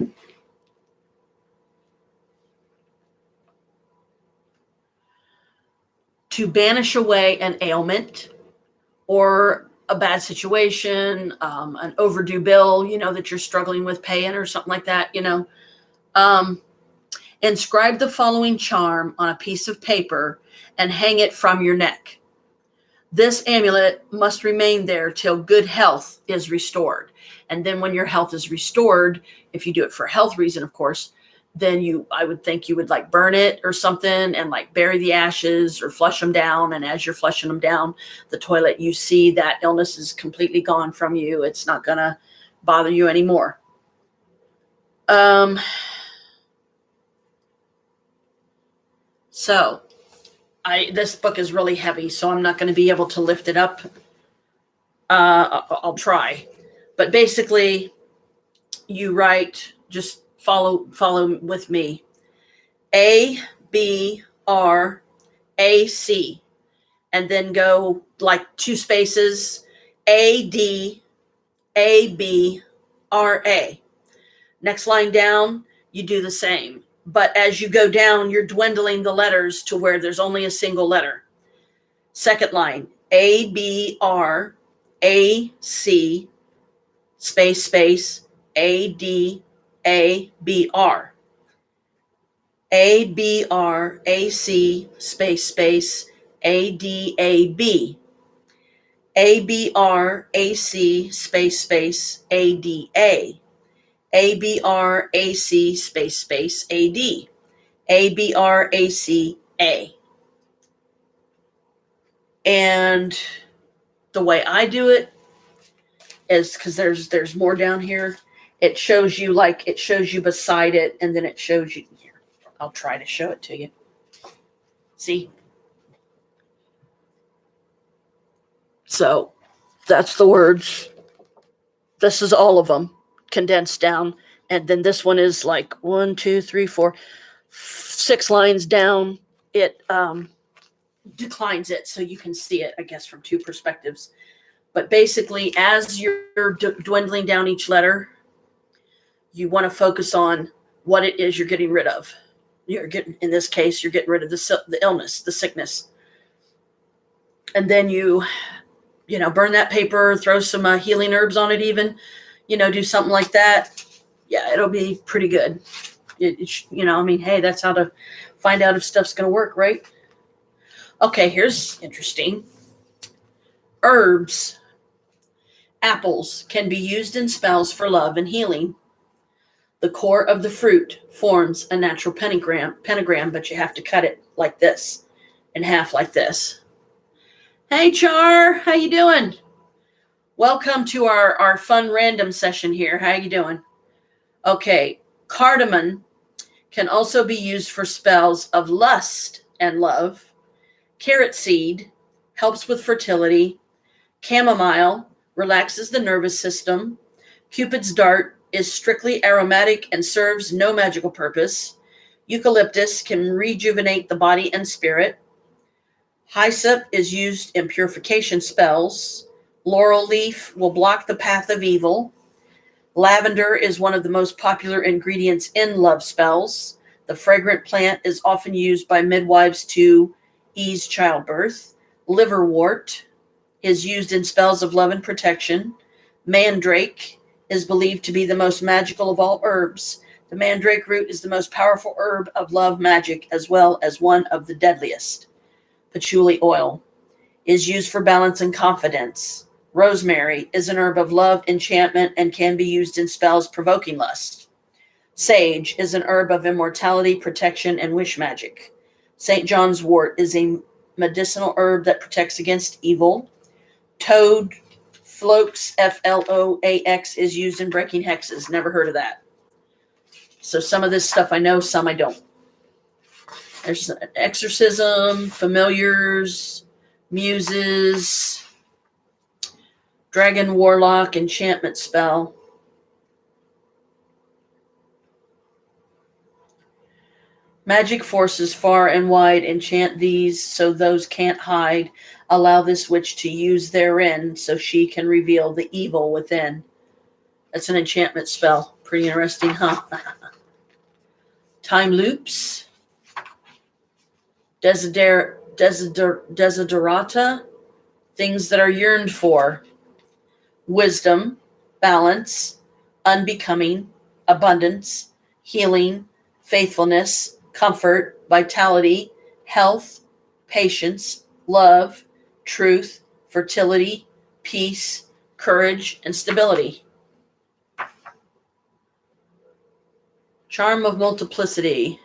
Speaker 1: To banish away an ailment or a bad situation, an overdue bill, that you're struggling with paying or something like that, inscribe the following charm on a piece of paper and hang it from your neck. This amulet must remain there till good health is restored. And then when your health is restored, if you do it for a health reason, of course, then I would think you would like burn it or something and like bury the ashes or flush them down. And as you're flushing them down the toilet, you see that illness is completely gone from you. It's not going to bother you anymore. So this book is really heavy, so I'm not going to be able to lift it up. I'll try. But basically, you write, just follow with me. A, B, R, A, C. And then go like 2 spaces, A, D, A, B, R, A. Next line down, you do the same. But as you go down, you're dwindling the letters to where there's only a single letter. Second line, A, B, R, A, C, space, space, A, D, A, B, R. A, B, R, A, C, space, space, A, D, A, B. A, B, R, A, C, space, space, A, D, A. A, B, R, A, C, space, space, A, D. A, B, R, A, C, A. And the way I do it is, because there's more down here, it shows you beside it, and then it shows you here. I'll try to show it to you. See? So that's the words. This is all of them condensed down. And then this one is like 1, 2, 3, 4, 6 lines down. It declines it so you can see it, I guess, from 2 perspectives. But basically, as you're dwindling down each letter, you want to focus on what it is you're getting rid of. In this case, you're getting rid of the illness, the sickness. And then you burn that paper, throw some healing herbs on it even, do something like that. Yeah, it'll be pretty good. Hey, that's how to find out if stuff's going to work, right? Okay, here's interesting. Herbs. Apples can be used in spells for love and healing. The core of the fruit forms a natural pentagram, but you have to cut it like this, in half like this. Hey, Char, how you doing? Welcome to our fun random session here. How you doing? Okay, cardamom can also be used for spells of lust and love. Carrot seed helps with fertility. Chamomile relaxes the nervous system. Cupid's dart is strictly aromatic and serves no magical purpose. Eucalyptus can rejuvenate the body and spirit. Hyssop is used in purification spells. Laurel leaf will block the path of evil. Lavender is one of the most popular ingredients in love spells. The fragrant plant is often used by midwives to ease childbirth. Liverwort is used in spells of love and protection. Mandrake is believed to be the most magical of all herbs. The mandrake root is the most powerful herb of love magic, as well as one of the deadliest. Patchouli oil is used for balance and confidence. Rosemary is an herb of love, enchantment, and can be used in spells provoking lust. Sage is an herb of immortality, protection, and wish magic. St. John's wort is a medicinal herb that protects against evil. Toad Floax, Floax, is used in breaking hexes. Never heard of that. So some of this stuff I know, some I don't. There's an exorcism, familiars, muses, dragon warlock, enchantment spell. Magic forces far and wide enchant these so those can't hide. Allow this witch to use therein so she can reveal the evil within. That's an enchantment spell. Pretty interesting, huh? Time loops. Desiderata. Things that are yearned for. Wisdom. Balance. Unbecoming. Abundance. Healing. Faithfulness. Comfort. Vitality. Health. Patience. Love. Truth, fertility, peace, courage, and stability. Charm of multiplicity.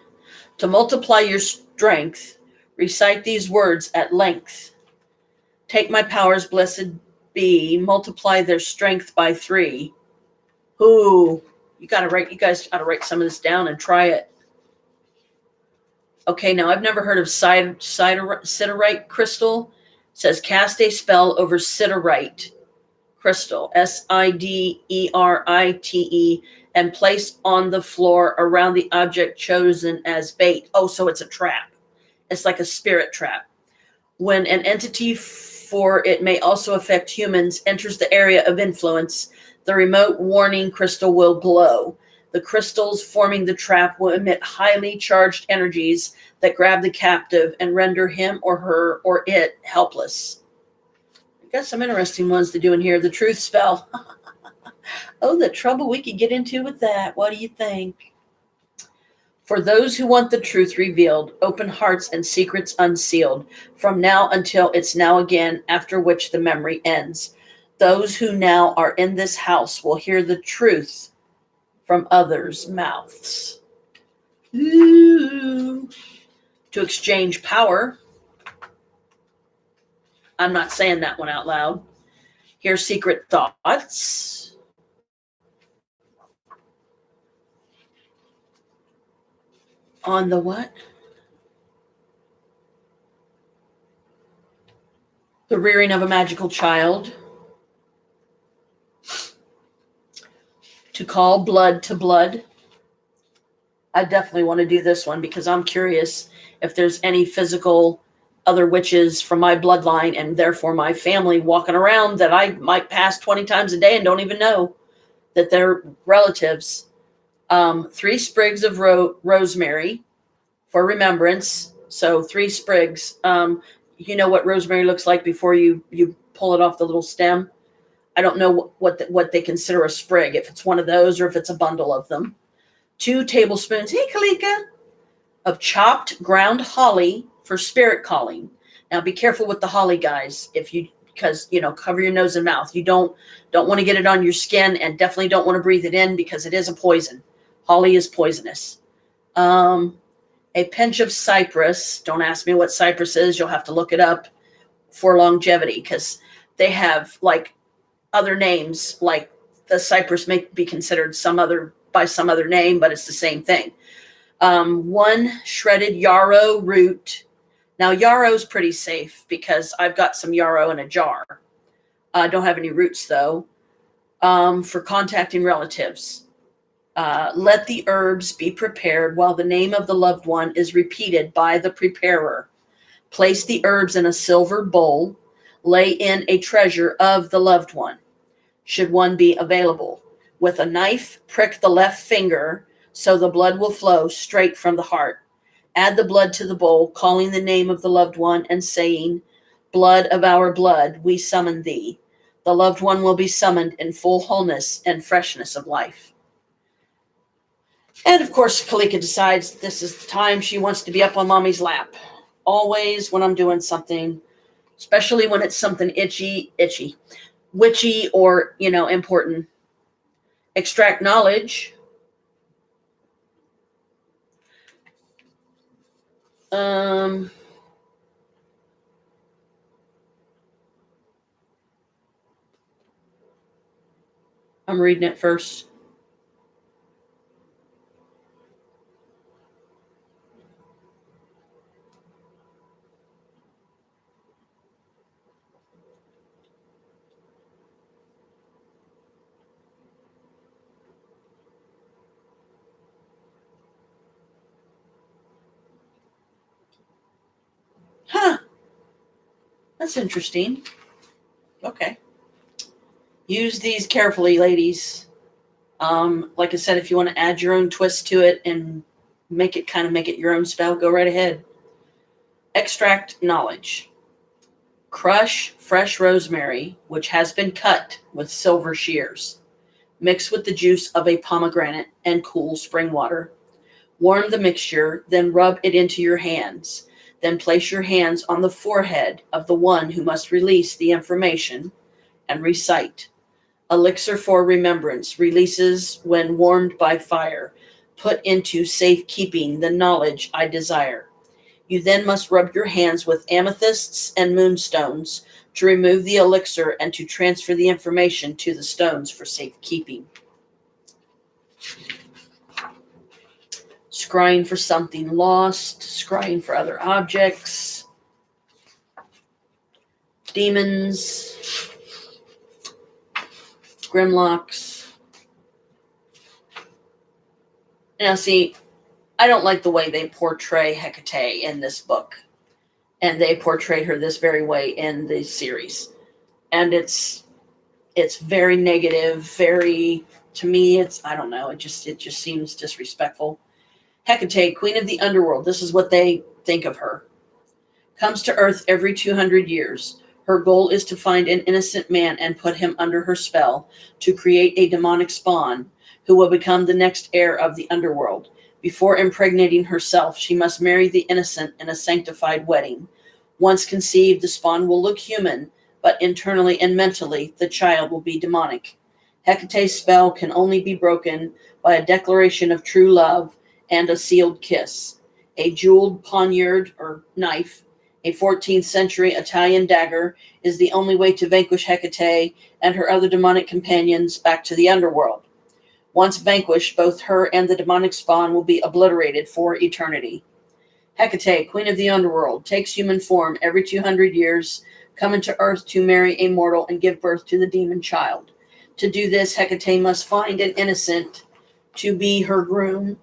Speaker 1: To multiply your strength, recite these words at length. Take my powers, blessed be, multiply their strength by 3. Ooh, you guys gotta write some of this down and try it. Okay, now I've never heard of siderite crystal. It says cast a spell over siderite crystal, Siderite, and place on the floor around the object chosen as bait. Oh, so it's a trap. It's like a spirit trap. When an entity, for it may also affect humans, enters the area of influence, the remote warning crystal will glow. The crystals forming the trap will emit highly charged energies that grab the captive and render him or her or it helpless. I got some interesting ones to do in here. The truth spell. Oh, the trouble we could get into with that. What do you think? For those who want the truth revealed, open hearts and secrets unsealed, from now until it's now again, after which the memory ends. Those who now are in this house will hear the truth from others' mouths. Ooh. To exchange power. I'm not saying that one out loud. Hear secret thoughts. On the what? The rearing of a magical child. To call blood to blood. I definitely want to do this one because I'm curious if there's any physical other witches from my bloodline and therefore my family walking around that I might pass 20 times a day and don't even know that they're relatives. 3 sprigs of rosemary for remembrance. So 3 sprigs. You know what rosemary looks like before you pull it off the little stem. I don't know what they consider a sprig, if it's one of those or if it's a bundle of them. 2 tablespoons, hey Kalika, of chopped ground holly for spirit calling. Now be careful with the holly, guys, because cover your nose and mouth. You don't want to get it on your skin, and definitely don't want to breathe it in because it is a poison. Holly is poisonous. A pinch of cypress. Don't ask me what cypress is. You'll have to look it up for longevity because they have like other names. Like the cypress may be considered by some other name, but it's the same thing. 1 shredded yarrow root. Now yarrow's pretty safe because I've got some yarrow in a jar. I don't have any roots though. For contacting relatives. Let the herbs be prepared while the name of the loved one is repeated by the preparer. Place the herbs in a silver bowl. Lay in a treasure of the loved one, should one be available. With a knife, prick the left finger so the blood will flow straight from the heart. Add the blood to the bowl, calling the name of the loved one and saying, "Blood of our blood, we summon thee." The loved one will be summoned in full wholeness and freshness of life. And of course, Kalika decides this is the time she wants to be up on mommy's lap. Always when I'm doing something, especially when it's something witchy or, important. Extract knowledge. I'm reading it first. Huh. That's interesting. Okay. Use these carefully, ladies. Like I said, if you want to add your own twist to it and make it your own spell, go right ahead. Extract knowledge. Crush fresh rosemary, which has been cut with silver shears. Mix with the juice of a pomegranate and cool spring water. Warm the mixture, then rub it into your hands. Then place your hands on the forehead of the one who must release the information and recite. Elixir for remembrance releases when warmed by fire. Put into safekeeping the knowledge I desire. You then must rub your hands with amethysts and moonstones to remove the elixir and to transfer the information to the stones for safekeeping. scrying for something lost, scrying for other objects, demons, Grimlocks. Now, see, I don't like the way they portray Hecate in this book. And they portrayed her this very way in the series. And it's very negative, very, to me, I don't know, it just seems disrespectful. Hecate, queen of the underworld, this is what they think of her. Comes to Earth every 200 years. Her goal is to find an innocent man and put him under her spell to create a demonic spawn who will become the next heir of the underworld. Before impregnating herself, she must marry the innocent in a sanctified wedding. Once conceived, the spawn will look human, but internally and mentally, the child will be demonic. Hecate's spell can only be broken by a declaration of true love and a sealed kiss. A jeweled poniard or knife, a 14th century Italian dagger, is the only way to vanquish Hecate and her other demonic companions back to the underworld. Once vanquished, both her and the demonic spawn will be obliterated for eternity. Hecate, queen of the underworld, takes human form every 200 years, coming to Earth to marry a mortal and give birth to the demon child. To do this, Hecate must find an innocent to be her groom,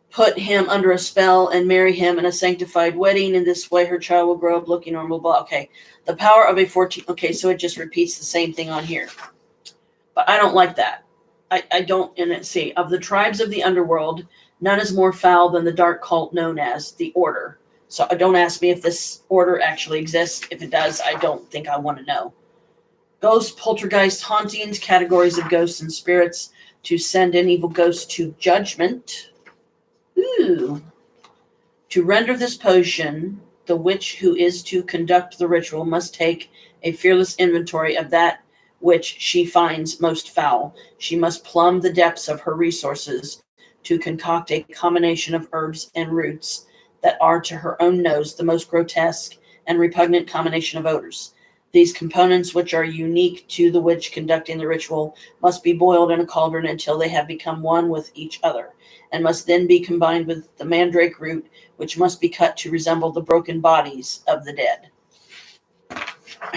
Speaker 1: put him under a spell, and marry him in a sanctified wedding. In this way, her child will grow up looking normal. Blah. Okay, the power of a 14. Okay, so it just repeats the same thing on here. But I don't like that. I don't. And see, of the tribes of the underworld, none is more foul than the dark cult known as the Order. So don't ask me if this order actually exists. If it does, I don't think I want to know. Ghost, poltergeist, hauntings, categories of ghosts and spirits to send an evil ghost to judgment. Ooh. To render this potion, the witch who is to conduct the ritual must take a fearless inventory of that which she finds most foul. She must plumb the depths of her resources to concoct a combination of herbs and roots that are, to her own nose, the most grotesque and repugnant combination of odors. These components, which are unique to the witch conducting the ritual, must be boiled in a cauldron until they have become one with each other, and must then be combined with the mandrake root, which must be cut to resemble the broken bodies of the dead.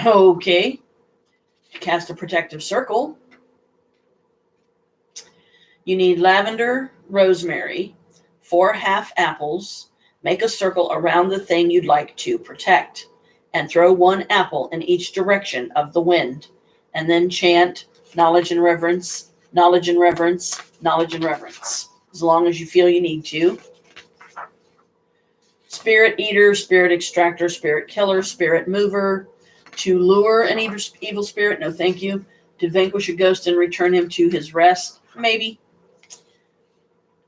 Speaker 1: Okay. Cast a protective circle. You need lavender, rosemary, 4 half apples. Make a circle around the thing you'd like to protect, and throw 1 apple in each direction of the wind, and then chant knowledge and reverence, knowledge and reverence, knowledge and reverence, as long as you feel you need to. Spirit eater, spirit extractor, spirit killer, spirit mover. To lure an evil spirit, no thank you. To vanquish a ghost and return him to his rest, maybe.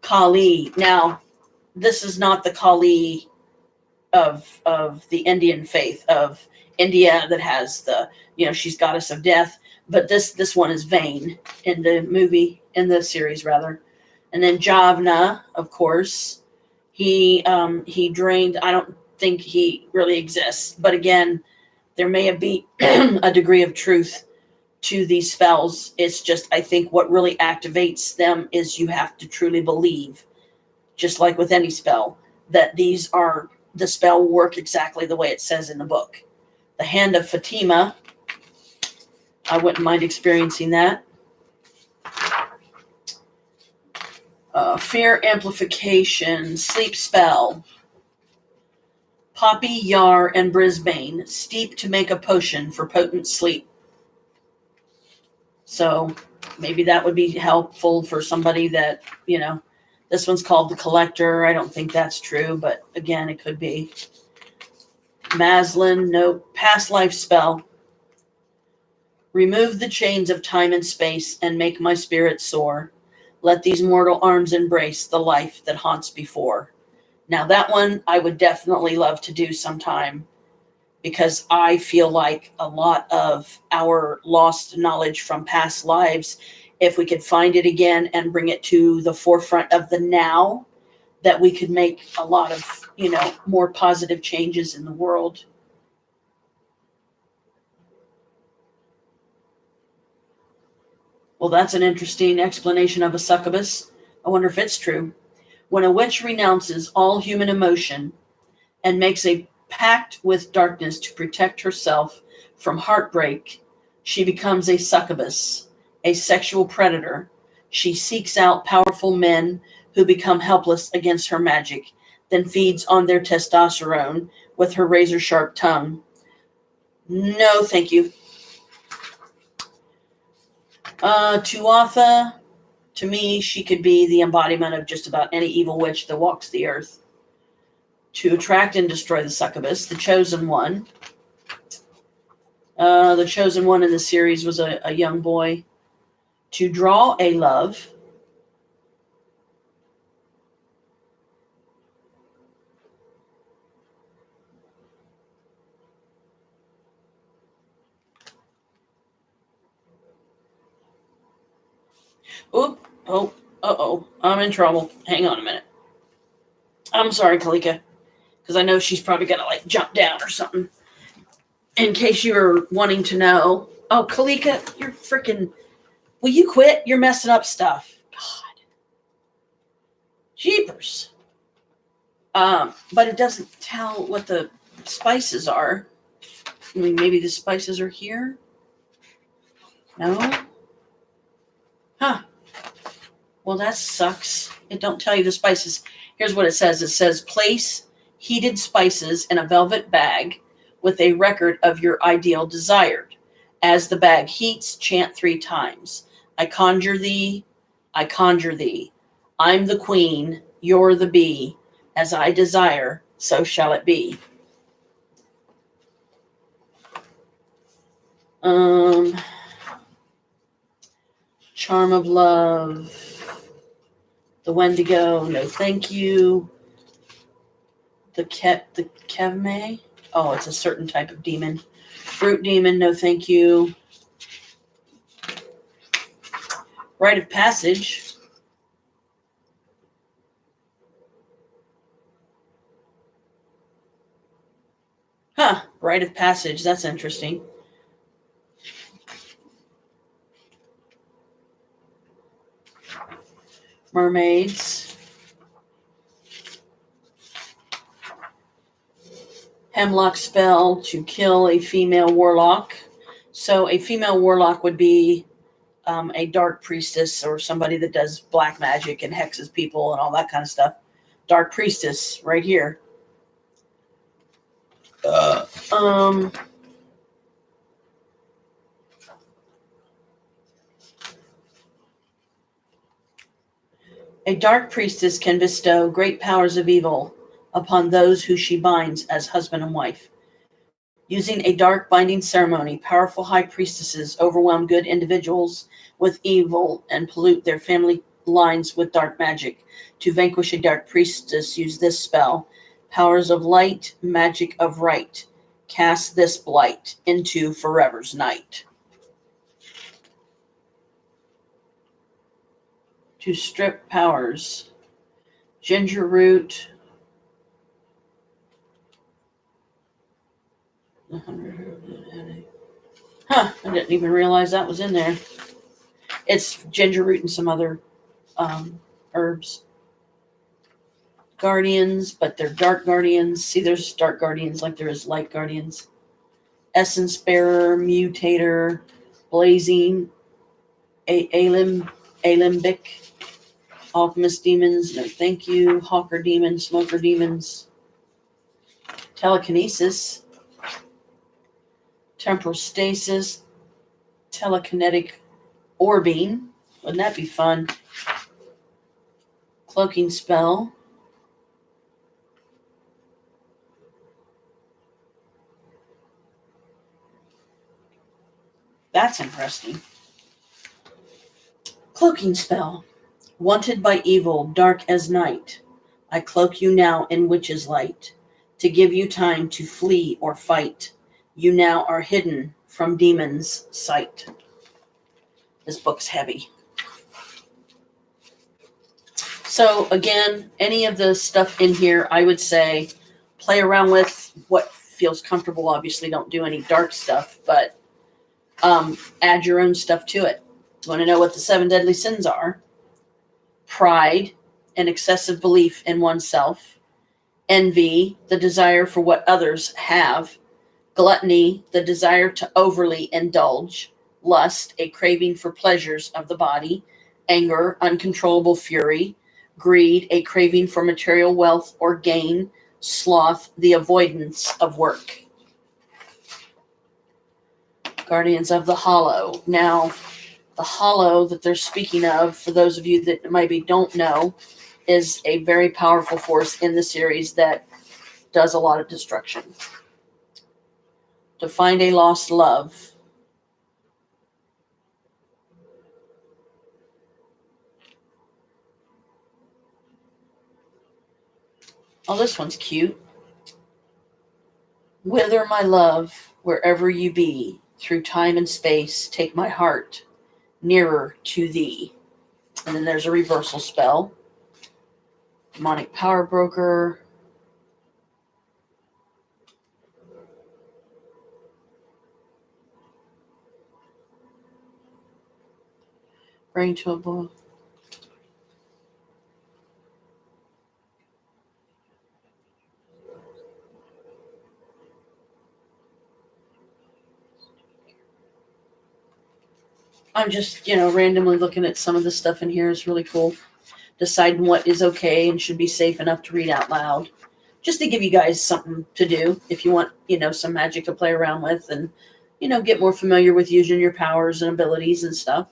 Speaker 1: Kali. Now, this is not the Kali of the Indian faith of India that has the, she's goddess of death. But this one is Vane in the series rather. And then Javna, of course, he drained. I don't think he really exists, but again, there may be a degree of truth to these spells. It's just, I think what really activates them is you have to truly believe, just like with any spell, that the spell will work exactly the way it says in the book. The Hand of Fatima, I wouldn't mind experiencing that. Fear amplification, sleep spell. Poppy, Yar, and Brisbane, steep to make a potion for potent sleep. So maybe that would be helpful for somebody that, this one's called the Collector. I don't think that's true, but again, it could be. Maslin, no, past life spell. Remove the chains of time and space and make my spirit soar. Let these mortal arms embrace the life that haunts before. Now that one I would definitely love to do sometime, because I feel like a lot of our lost knowledge from past lives, if we could find it again and bring it to the forefront of the now, that we could make a lot of, more positive changes in the world. Well, that's an interesting explanation of a succubus. I wonder if it's true. When a witch renounces all human emotion and makes a pact with darkness to protect herself from heartbreak, she becomes a succubus, a sexual predator. She seeks out powerful men who become helpless against her magic, then feeds on their testosterone with her razor-sharp tongue. No, thank you. Tuatha, to me, she could be the embodiment of just about any evil witch that walks the earth. To attract and destroy the succubus, the chosen one. The chosen one in the series was a young boy. To draw a love. Oop. Oh. Uh-oh. I'm in trouble. Hang on a minute. I'm sorry, Kalika. Because I know she's probably going to, like, jump down or something. In case you were wanting to know. Oh, Kalika, you're freaking... Will you quit? You're messing up stuff. God. Jeepers. But it doesn't tell what the spices are. I mean, maybe the spices are here? No? Huh. Well, that sucks. It don't tell you the spices. Here's what it says. It says, place heated spices in a velvet bag with a record of your ideal desired. As the bag heats, chant 3 times. I conjure thee, I conjure thee. I'm the queen, you're the bee. As I desire, so shall it be. Charm of love. The Wendigo, no thank you. The Kevme. Oh, it's a certain type of demon. Brute demon, no thank you. Rite of passage. Huh, rite of passage, that's interesting. Mermaids. Hemlock spell to kill a female warlock. So a female warlock would be a dark priestess or somebody that does black magic and hexes people and all that kind of stuff. Dark priestess right here. A dark priestess can bestow great powers of evil upon those who she binds as husband and wife. Using a dark binding ceremony, powerful high priestesses overwhelm good individuals with evil and pollute their family lines with dark magic. To vanquish a dark priestess, use this spell. Powers of light, magic of right. Cast this blight into forever's night. To strip powers. Ginger root. Huh, I didn't even realize that was in there. It's ginger root and some other herbs. Guardians, but they're dark guardians. See, there's dark guardians like there is light guardians. Essence bearer, mutator, blazing, alembic, alchemist demons, no thank you. Hawker demons, smoker demons. Telekinesis. Temporal stasis, telekinetic orbing. Wouldn't that be fun? Cloaking spell. That's interesting. Cloaking spell. Wanted by evil, dark as night. I cloak you now in witch's light, to give you time to flee or fight. You now are hidden from demons' sight. This book's heavy. So again, any of the stuff in here, I would say play around with what feels comfortable. Obviously, don't do any dark stuff, but add your own stuff to it. You want to know what the 7 deadly sins are? Pride, an excessive belief in oneself. Envy, the desire for what others have. Gluttony, the desire to overly indulge. Lust, a craving for pleasures of the body. Anger, uncontrollable fury. Greed, a craving for material wealth or gain. Sloth, the avoidance of work. Guardians of the Hollow. Now, the Hollow that they're speaking of, for those of you that maybe don't know, is a very powerful force in the series that does a lot of destruction. To find a lost love. Oh, this one's cute. Wither my love, wherever you be, through time and space, take my heart nearer to thee. And then there's a reversal spell. Demonic power broker. Bring to a boil. I'm just, randomly looking at some of the stuff in here is really cool. Deciding what is okay and should be safe enough to read out loud. Just to give you guys something to do if you want, some magic to play around with and, get more familiar with using your powers and abilities and stuff.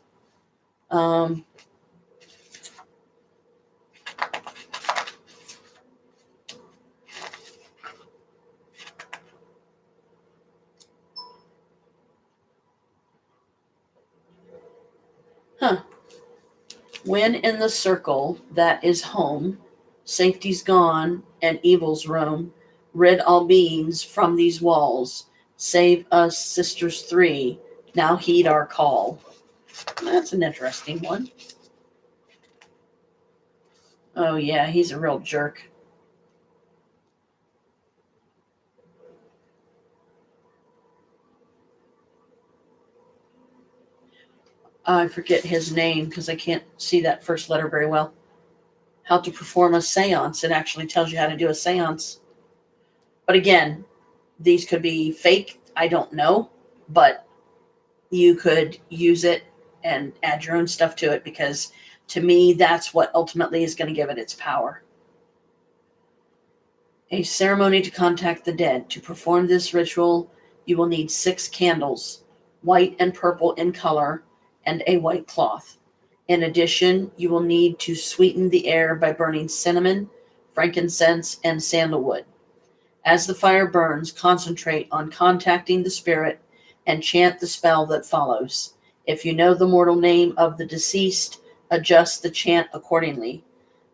Speaker 1: When in the circle that is home, safety's gone and evils roam. Rid all beings from these walls. Save us, sisters three. Now heed our call. That's an interesting one. Oh yeah, he's a real jerk. I forget his name because I can't see that first letter very well. How to perform a seance. It actually tells you how to do a seance. But again, these could be fake. I don't know. But you could use it and add your own stuff to it because to me, that's what ultimately is going to give it its power. A ceremony to contact the dead. To perform this ritual, you will need 6 candles, white and purple in color, and a white cloth. In addition, you will need to sweeten the air by burning cinnamon, frankincense, and sandalwood. As the fire burns, concentrate on contacting the spirit and chant the spell that follows. If you know the mortal name of the deceased, adjust the chant accordingly.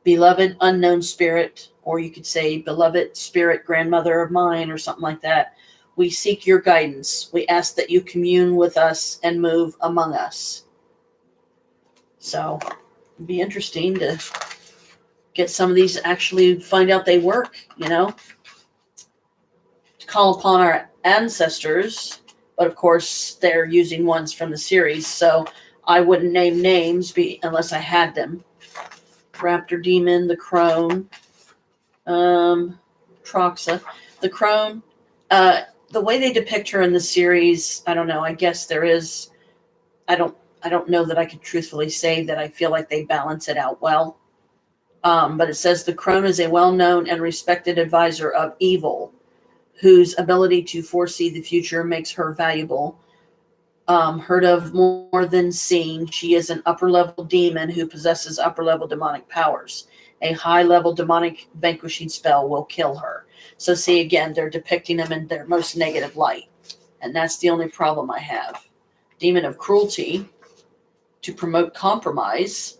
Speaker 1: Beloved unknown spirit, or you could say beloved spirit grandmother of mine or something like that. We seek your guidance. We ask that you commune with us and move among us. So it'd be interesting to get some of these, actually find out they work, to call upon our ancestors. But of course, they're using ones from the series, so I wouldn't name names unless I had them. Raptor Demon, the Crone, Troxa. The Crone, the way they depict her in the series, I don't know. I guess there is. I don't know that I could truthfully say that I feel like they balance it out well. But it says the Crone is a well-known and respected advisor of evil, whose ability to foresee the future makes her valuable. Heard of more than seen, she is an upper-level demon who possesses upper-level demonic powers. A high-level demonic vanquishing spell will kill her. So see, again, they're depicting them in their most negative light. And that's the only problem I have. Demon of cruelty, to promote compromise.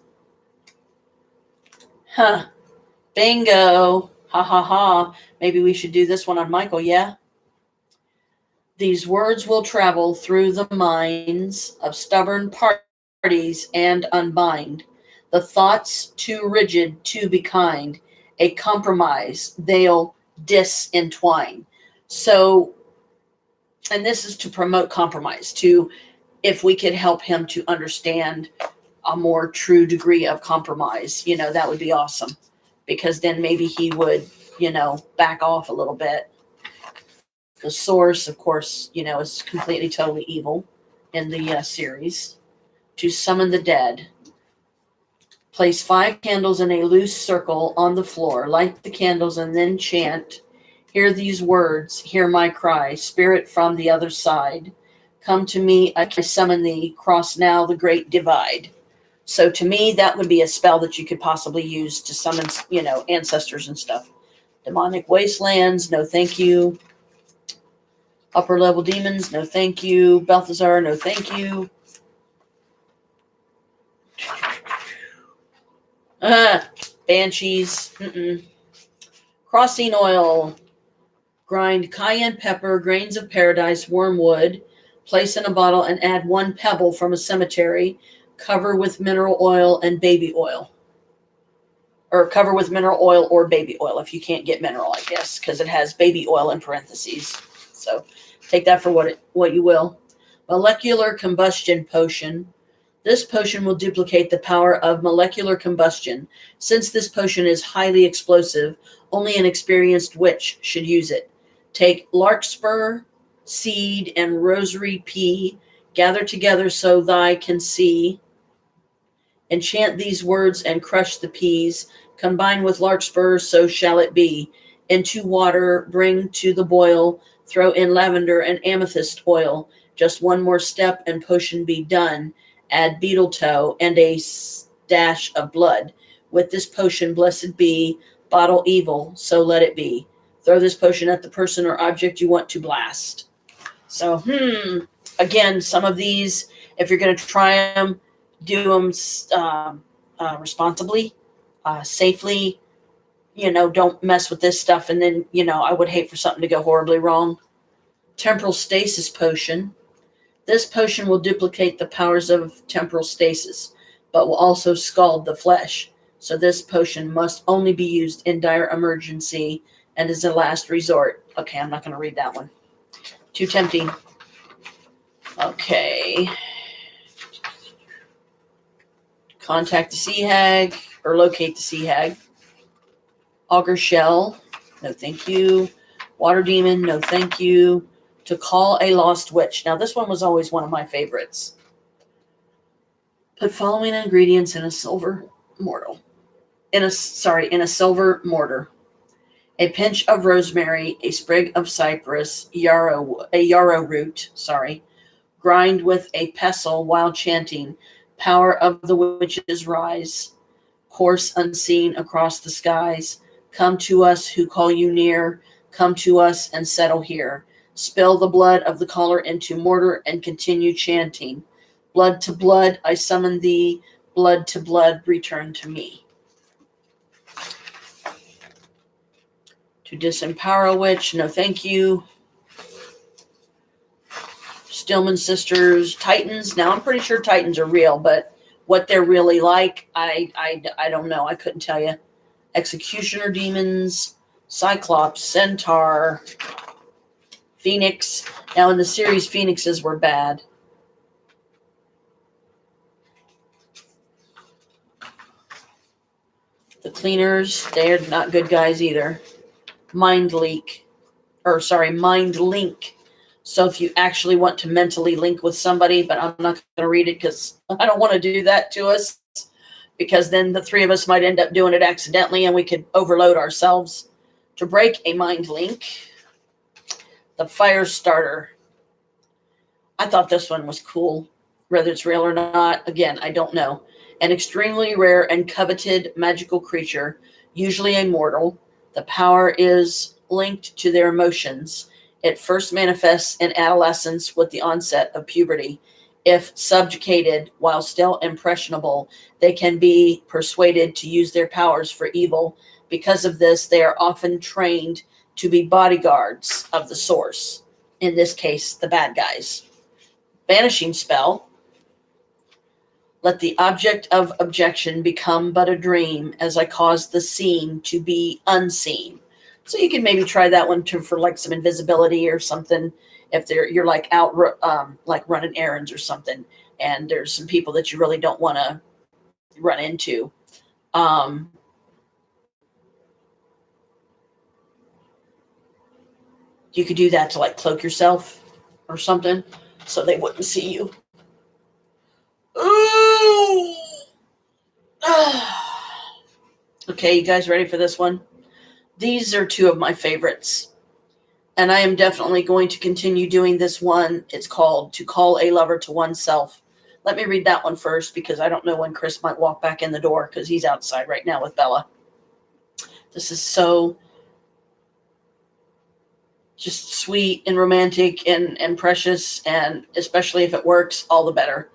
Speaker 1: Bingo. Ha ha ha. Maybe we should do this one on Michael, yeah? These words will travel through the minds of stubborn parties and unbind. The thoughts too rigid to be kind. A compromise they'll disentwine. So, and this is to promote compromise, if we could help him to understand a more true degree of compromise. That would be awesome, because then maybe he would, back off a little bit. The source, of course, is completely, totally evil in the series. To summon the dead. Place 5 candles in a loose circle on the floor. Light the candles and then chant. Hear these words. Hear my cry. Spirit from the other side. Come to me. I summon thee. Cross now the great divide. So to me, that would be a spell that you could possibly use to summon, ancestors and stuff. Demonic wastelands. No, thank you. Upper level demons. No, thank you. Balthazar. No, thank you. Banshees. Crossing oil. Grind cayenne pepper, grains of paradise, wormwood. Place in a bottle and add 1 pebble from a cemetery. Cover with mineral oil and baby oil. Or cover with mineral oil or baby oil if you can't get mineral, I guess, because it has baby oil in parentheses. So take that for what you will. Molecular combustion potion. This potion will duplicate the power of molecular combustion. Since this potion is highly explosive, only an experienced witch should use it. Take larkspur, seed, and rosary pea. Gather together so thy can see. Enchant these words and crush the peas. Combine with larkspur, so shall it be. Into water, bring to the boil. Throw in lavender and amethyst oil. Just 1 more step and potion be done. Add beetle toe and a dash of blood. With this potion, blessed be, bottle evil, so let it be. Throw this potion at the person or object you want to blast. So, again, some of these, if you're going to try them, do them responsibly, safely. Don't mess with this stuff, and then, I would hate for something to go horribly wrong. Temporal stasis potion. This potion will duplicate the powers of temporal stasis, but will also scald the flesh. So this potion must only be used in dire emergency and is a last resort. Okay, I'm not going to read that one. Too tempting. Okay. Contact the sea hag, or locate the sea hag. Augur shell. No, thank you. Water demon. No, thank you. To call a lost witch. Now, this one was always one of my favorites. Put following ingredients in a silver mortar. In a silver mortar. A pinch of rosemary, a sprig of cypress, yarrow root. Grind with a pestle while chanting. Power of the witches rise. Course unseen across the skies. Come to us who call you near. Come to us and settle here. Spill the blood of the caller into mortar and continue chanting. Blood to blood, I summon thee. Blood to blood, return to me. To disempower a witch, no thank you. Stillman Sisters, Titans. Now, I'm pretty sure Titans are real, but what they're really like, I don't know. I couldn't tell you. Executioner demons, Cyclops, Centaur, Phoenix. Now, in the series, Phoenixes were bad. The Cleaners, they're not good guys either. Mind Link. So if you actually want to mentally link with somebody, but I'm not going to read it because I don't want to do that to us, because then the 3 of us might end up doing it accidentally and we could overload ourselves. To break a mind link. The Fire Starter. I thought this one was cool. Whether it's real or not, again, I don't know. An extremely rare and coveted magical creature, usually a mortal. The power is linked to their emotions. It first manifests in adolescence with the onset of puberty. If subjugated while still impressionable, they can be persuaded to use their powers for evil. Because of this, they are often trained to be bodyguards of the source. In this case, the bad guys. Vanishing spell. Let the object of objection become but a dream as I cause the seen to be unseen. So you can maybe try that one for like some invisibility or something. If you're out like running errands or something, and there's some people that you really don't want to run into. Um, you could do that to like cloak yourself or something so they wouldn't see you. Ooh. Okay, you guys ready for this one? These are two of my favorites. And I am definitely going to continue doing this one. It's called To Call a Lover to Oneself. Let me read that one first because I don't know when Chris might walk back in the door because he's outside right now with Bella. This is so just sweet and romantic and precious, and especially if it works, all the better.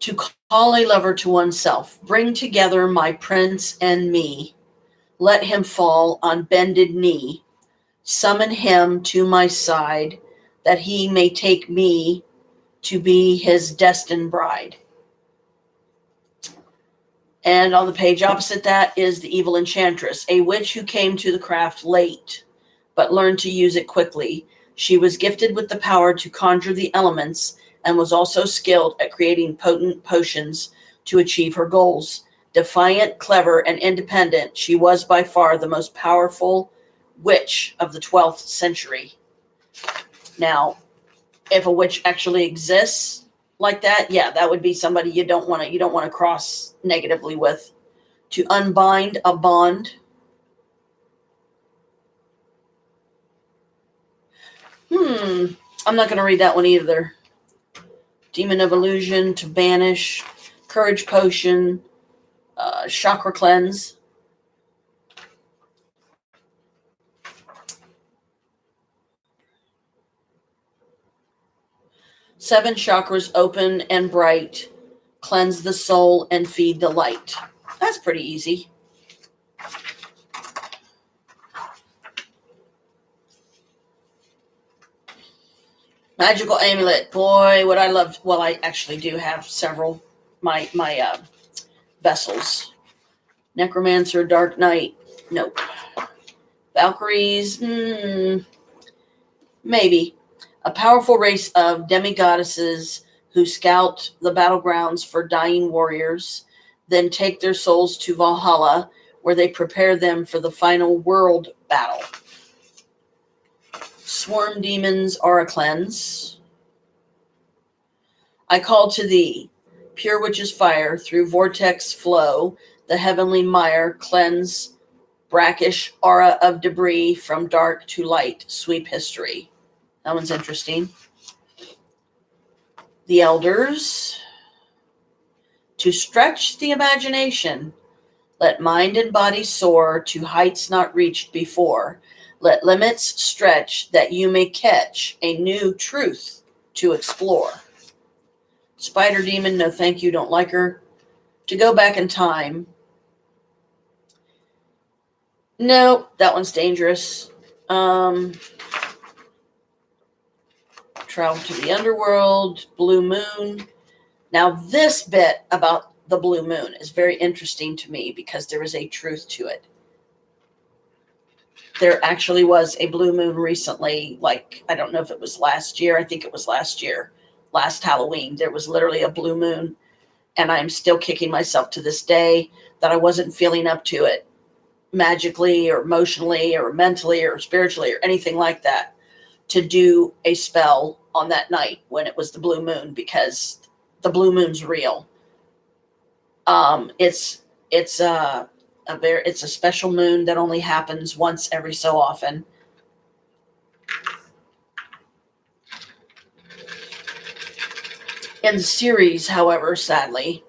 Speaker 1: To call a lover to oneself. Bring together my prince and me. Let him fall on bended knee. Summon him to my side, that he may take me to be his destined bride. And on the page opposite that is the evil enchantress, a witch who came to the craft late, but learned to use it quickly. She was gifted with the power to conjure the elements and was also skilled at creating potent potions to achieve her goals. Defiant, clever, and independent, she was by far the most powerful witch of the 12th century. Now, if a witch actually exists like that, yeah, that would be somebody you don't want to cross negatively with. To unbind a bond. I'm not going to read that one either. Demon of Illusion, to banish, courage potion, chakra cleanse. Seven chakras open and bright, cleanse the soul and feed the light. That's pretty easy. Magical amulet. Boy, what I love. Well, I actually do have several. My vessels. Necromancer, Dark Knight. Nope. Valkyries. Maybe. A powerful race of demigoddesses who scout the battlegrounds for dying warriors, then take their souls to Valhalla, where they prepare them for the final world battle. Swarm demons are a cleanse. I call to thee, pure witch's fire, through vortex flow, the heavenly mire, cleanse brackish aura of debris, from dark to light, sweep history. That one's interesting. The elders. To stretch the imagination, let mind and body soar to heights not reached before. Let limits stretch that you may catch a new truth to explore. Spider demon, no thank you, don't like her. To go back in time. No, that one's dangerous. Travel to the underworld, blue moon. Now this bit about the blue moon is very interesting to me because there is a truth to it. There actually was a blue moon recently, like, I don't know if it was last year. I think it was last year, last Halloween. There was literally a blue moon, and I'm still kicking myself to this day that I wasn't feeling up to it magically or emotionally or mentally or spiritually or anything like that to do a spell on that night when it was the blue moon, because the blue moon's real. It's a special moon that only happens once every so often. In the series, however, sadly,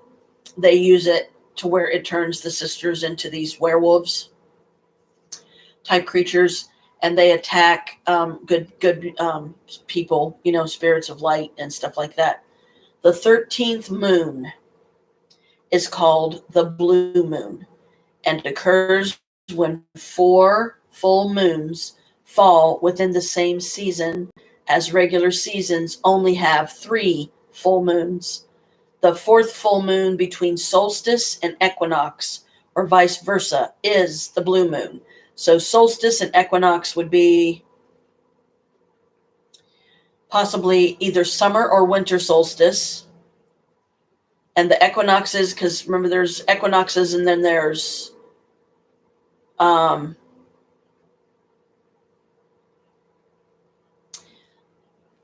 Speaker 1: they use it to where it turns the sisters into these werewolves type creatures, and they attack good people, spirits of light and stuff like that. The 13th moon is called the blue moon and occurs when 4 full moons fall within the same season, as regular seasons only have 3 full moons. The 4th full moon between solstice and equinox, or vice versa, is the blue moon. So solstice and equinox would be possibly either summer or winter solstice. And the equinoxes, because remember there's equinoxes and then there's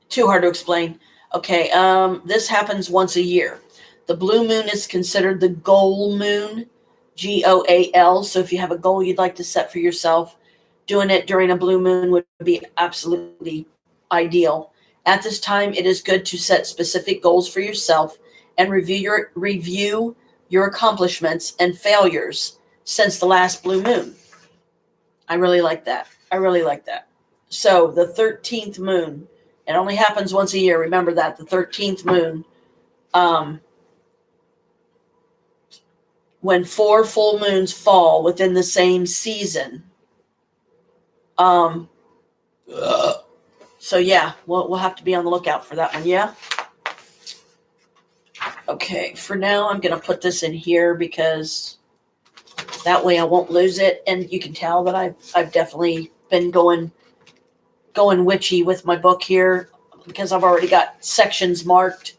Speaker 1: too hard to explain. Okay, this happens once a year. The blue moon is considered the goal moon, Goal. So if you have a goal you'd like to set for yourself, doing it during a blue moon would be absolutely ideal. At this time, it is good to set specific goals for yourself and review your accomplishments and failures since the last blue moon. I really like that. So the 13th moon, it only happens once a year. Remember that, the 13th moon. When 4 full moons fall within the same season. So yeah, we'll have to be on the lookout for that one. Yeah. Okay. For now, I'm going to put this in here because that way I won't lose it. And you can tell that I've definitely been going witchy with my book here because I've already got sections marked.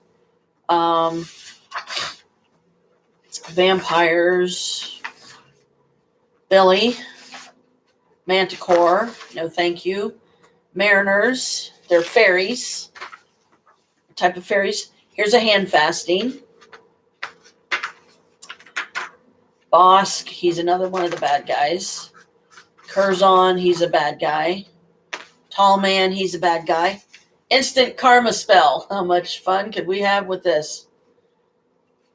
Speaker 1: Vampires, Billy, Manticore, no thank you. Mariners, they're fairies. Type of fairies. Here's a hand fasting. Bosk, he's another one of the bad guys. Curzon, he's a bad guy. Tall Man, he's a bad guy. Instant karma spell. How much fun could we have with this?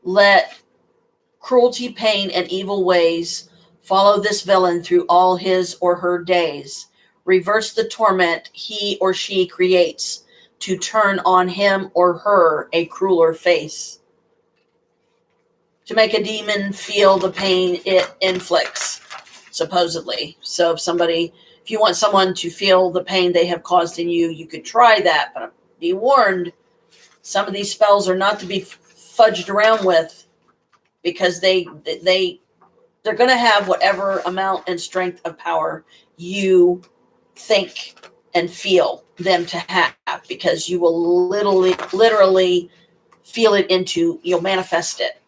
Speaker 1: Let cruelty, pain, and evil ways follow this villain through all his or her days. Reverse the torment he or she creates to turn on him or her a crueler face. To make a demon feel the pain it inflicts, supposedly. So if you want someone to feel the pain they have caused in you, you could try that. But be warned, some of these spells are not to be fudged around with, because they're going to have whatever amount and strength of power you think and feel them to have, because you will literally feel it you'll manifest it.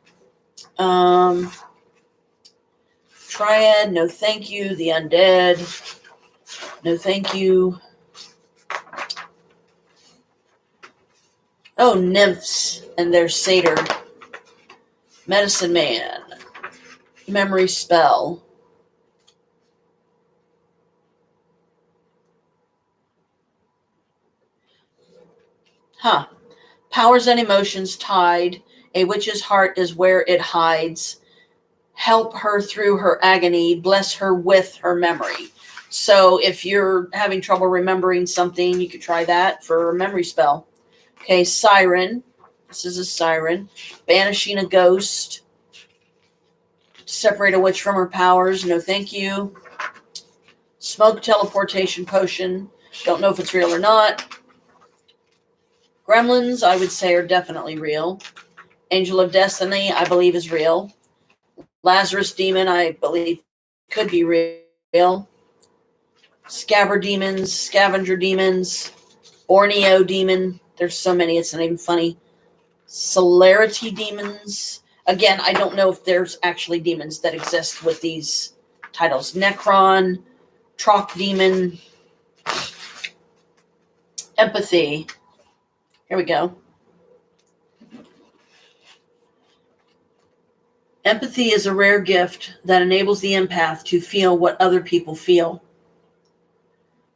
Speaker 1: Triad, no thank you. The undead, no thank you. Oh, nymphs and their satyr. Medicine man. Memory spell. Powers and emotions tied. A witch's heart is where it hides. Help her through her agony. Bless her with her memory. So if you're having trouble remembering something, you could try that for a memory spell. Okay, siren. This is a siren. Banishing a ghost. Separate a witch from her powers. No thank you. Smoke teleportation potion. Don't know if it's real or not. Gremlins, I would say, are definitely real. Angel of Destiny, I believe, is real. Lazarus demon, I believe, could be real. Scabbard demons, scavenger demons, Borneo demon. There's so many, it's not even funny. Celerity demons. Again, I don't know if there's actually demons that exist with these titles. Necron, Troc demon, empathy. Here we go. Empathy is a rare gift that enables the empath to feel what other people feel.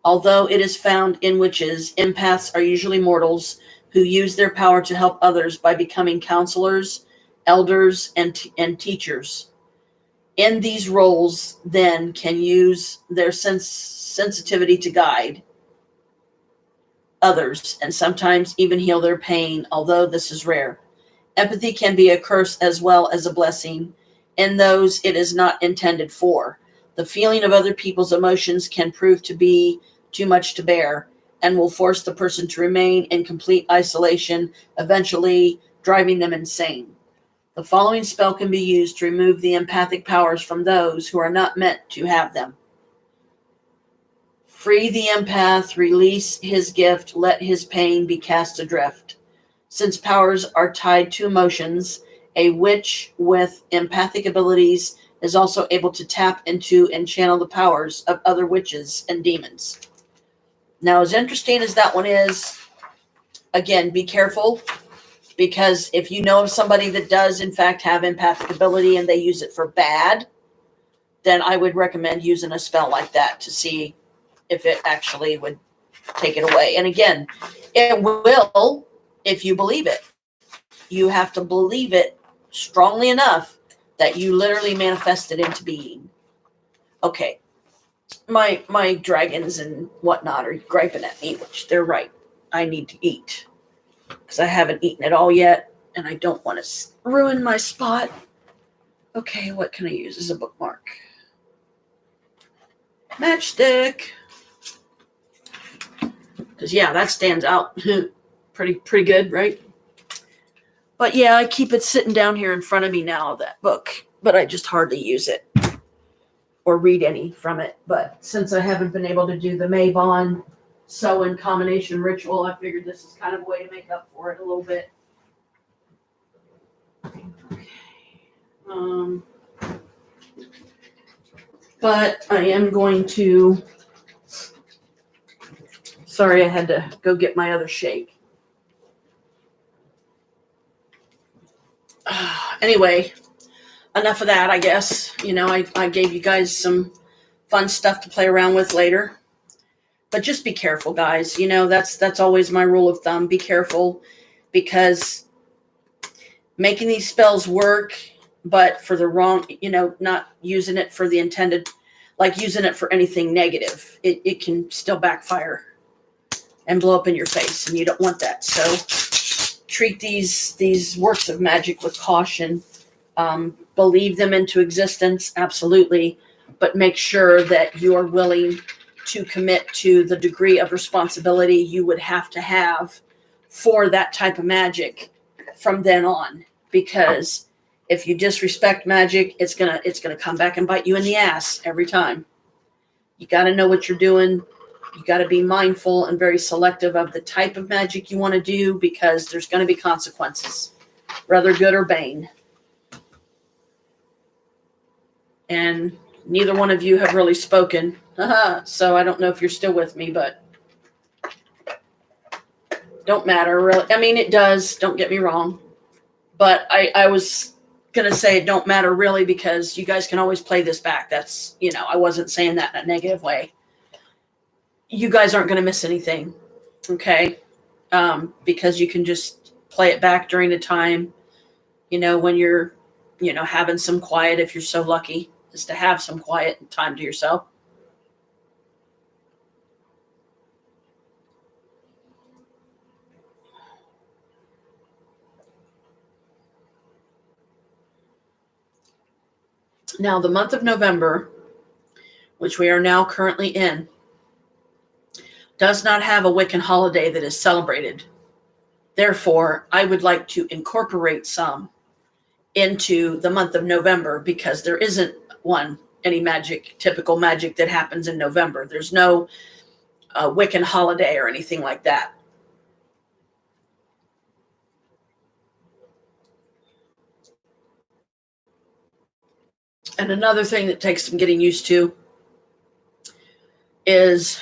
Speaker 1: Although it is found in witches, empaths are usually mortals who use their power to help others by becoming counselors, elders, and teachers. In these roles, then, can use their sensitivity to guide others and sometimes even heal their pain, although this is rare. Empathy can be a curse as well as a blessing in those it is not intended for. The feeling of other people's emotions can prove to be too much to bear and will force the person to remain in complete isolation, eventually driving them insane. The following spell can be used to remove the empathic powers from those who are not meant to have them. Free the empath, release his gift, let his pain be cast adrift. Since powers are tied to emotions, A witch with empathic abilities is also able to tap into and channel the powers of other witches and demons. Now, as interesting as that one is, again, be careful, because if you know of somebody that does in fact have empathic ability and they use it for bad, then I would recommend using a spell like that to see if it actually would take it away. And again, it will if you believe it. You have to believe it strongly enough that you literally manifest it into being. Okay, my dragons and whatnot are griping at me, which they're right. I need to eat because I haven't eaten at all yet, and I don't want to ruin my spot. Okay, what can I use as a bookmark? Matchstick. Because yeah, that stands out pretty good, right? But yeah, I keep it sitting down here in front of me now, that book, but I just hardly use it or read any from it. But since I haven't been able to do the Mabon Samhain combination ritual, I figured this is kind of a way to make up for it a little bit. But I am going to, sorry, I had to go get my other shake. Anyway, enough of that, I guess. You know, I gave you guys some fun stuff to play around with later. But just be careful, guys. You know, that's always my rule of thumb. Be careful, because making these spells work, but for the wrong, you know, not using it for the intended, like using it for anything negative, it can still backfire and blow up in your face, and you don't want that. So treat these works of magic with caution. Believe them into existence, absolutely, but make sure that you are willing to commit to the degree of responsibility you would have to have for that type of magic from then on. Because if you disrespect magic, it's gonna come back and bite you in the ass every time. You got to know what you're doing. You got to be mindful and very selective of the type of magic you want to do, because there's going to be consequences, whether good or bane. And neither one of you have really spoken. So I don't know if you're still with me, but don't matter, really. I mean, it does. Don't get me wrong. But I was going to say it don't matter, really, because you guys can always play this back. That's, you know, I wasn't saying that in a negative way. You guys aren't going to miss anything, okay? Because you can just play it back during the time, you know, when you're, you know, having some quiet, if you're so lucky, is to have some quiet time to yourself. Now, the month of November, which we are now currently in, does not have a Wiccan holiday that is celebrated. Therefore, I would like to incorporate some into the month of November, because there isn't any typical magic that happens in November. There's no Wiccan holiday or anything like that. And another thing that takes some getting used to is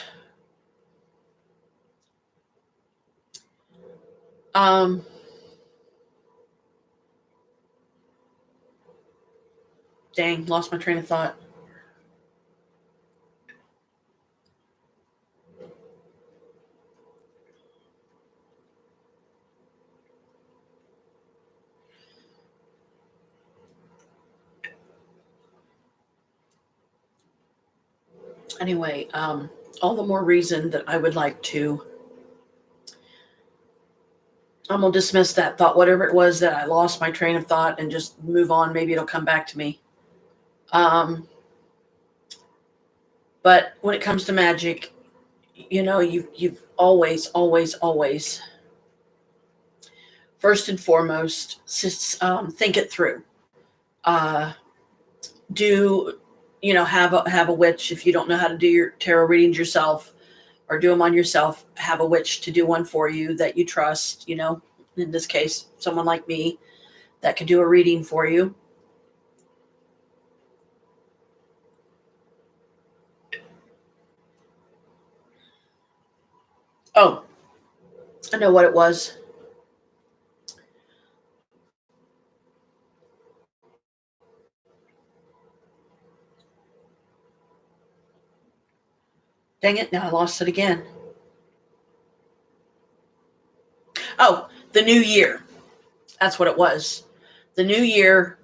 Speaker 1: dang, lost my train of thought. Anyway, all the more reason that I would like to, I'm going to dismiss that thought, whatever it was that I lost my train of thought, and just move on. Maybe it'll come back to me. But when it comes to magic, you know, you've always, first and foremost, think it through. Have a witch, if you don't know how to do your tarot readings yourself, or do them on yourself, have a witch to do one for you that you trust, you know, in this case, someone like me, that could do a reading for you. Oh, I know what it was. Dang it, now I lost it again. Oh, the new year. That's what it was. The new year,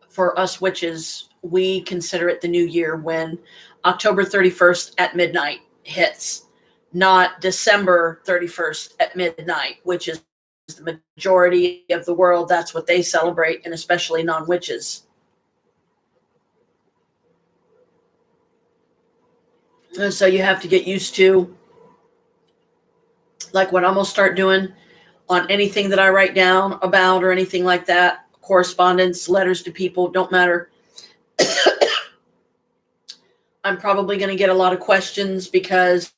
Speaker 1: for us witches, we consider it the new year when October 31st at midnight hits, not December 31st at midnight, which is the majority of the world. That's what they celebrate, and especially non-witches. And so you have to get used to, like what I'm going to start doing on anything that I write down about or anything like that, correspondence, letters to people, don't matter. I'm probably going to get a lot of questions because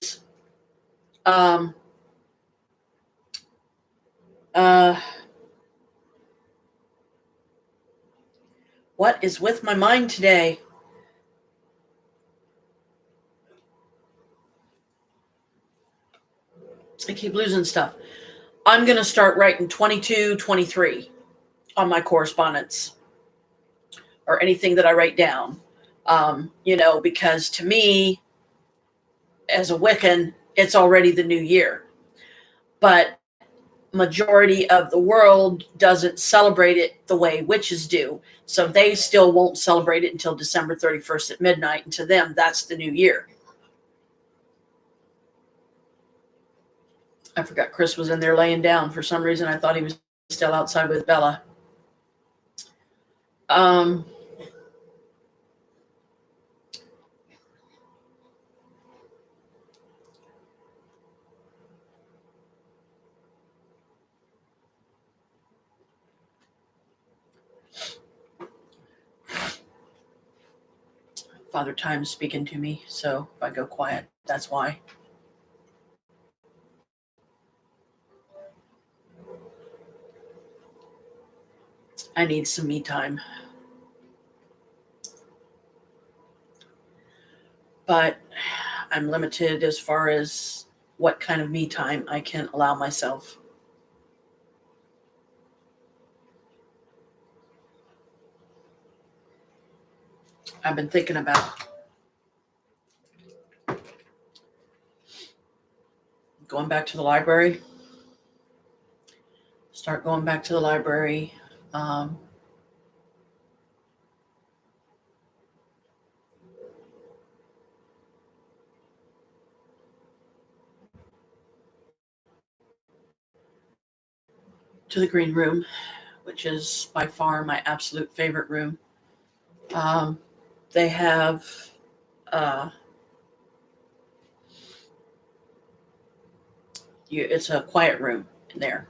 Speaker 1: what is with my mind today? I keep losing stuff. I'm going to start writing 22, 23 on my correspondence or anything that I write down. Because to me, as a Wiccan, it's already the new year. But majority of the world doesn't celebrate it the way witches do. So they still won't celebrate it until December 31st at midnight. And to them, that's the new year. I forgot Chris was in there laying down. For some reason, I thought he was still outside with Bella. Father Time's speaking to me, so if I go quiet, that's why. I need some me time. But I'm limited as far as what kind of me time I can allow myself. I've been thinking about going back to the library. Start going back to the library. To the green room, which is by far my absolute favorite room. They have it's a quiet room in there.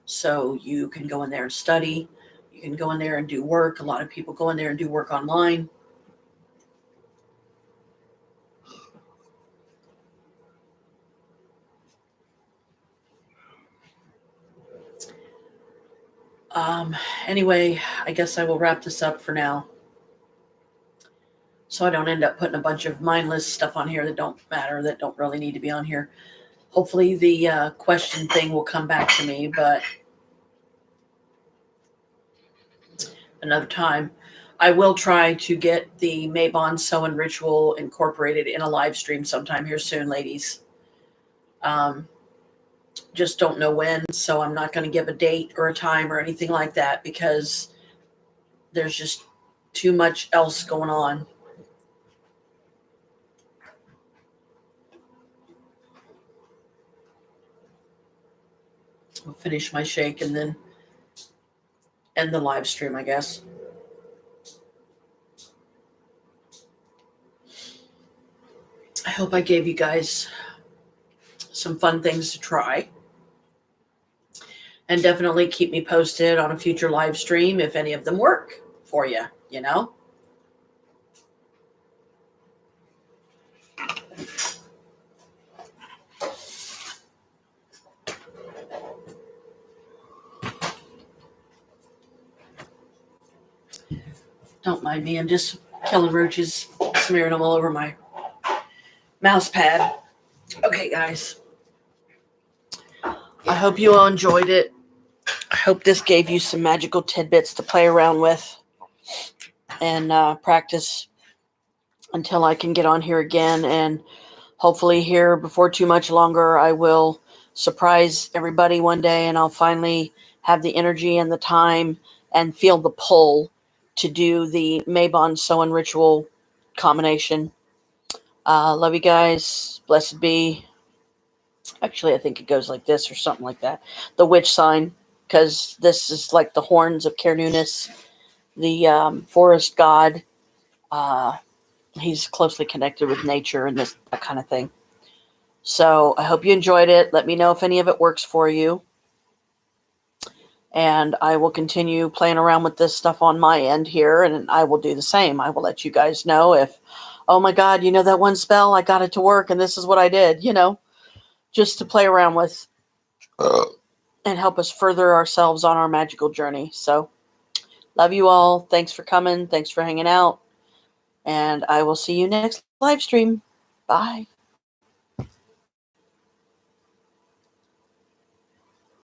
Speaker 1: So you can go in there and study. You can go in there and do work. A lot of people go in there and do work online. Anyway, I guess I will wrap this up for now, so I don't end up putting a bunch of mindless stuff on here that don't matter, that don't really need to be on here. Hopefully the question thing will come back to me, but another time. I will try to get the Mabon Sew-In Ritual incorporated in a live stream sometime here soon, ladies. Just don't know when, so I'm not going to give a date or a time or anything like that because there's just too much else going on. I'll finish my shake and then end the live stream, I guess. I hope I gave you guys some fun things to try. And definitely keep me posted on a future live stream if any of them work for you, you know? Don't mind me. I'm just killing roaches, smearing them all over my mouse pad. Okay, guys. I hope you all enjoyed it. I hope this gave you some magical tidbits to play around with and practice until I can get on here again. And hopefully here before too much longer, I will surprise everybody one day and I'll finally have the energy and the time and feel the pull to do the Mabon Sew Ritual combination. Love you guys. Blessed be. Actually, I think it goes like this or something like that. The witch sign, because this is like the horns of Cernunnos, the forest god. He's closely connected with nature and that kind of thing. So I hope you enjoyed it. Let me know if any of it works for you. And I will continue playing around with this stuff on my end here, and I will do the same. I will let you guys know if, oh my God, that one spell, I got it to work, and this is what I did, just to play around with and help us further ourselves on our magical journey. So, love you all. Thanks for coming. Thanks for hanging out. And I will see you next live stream. Bye.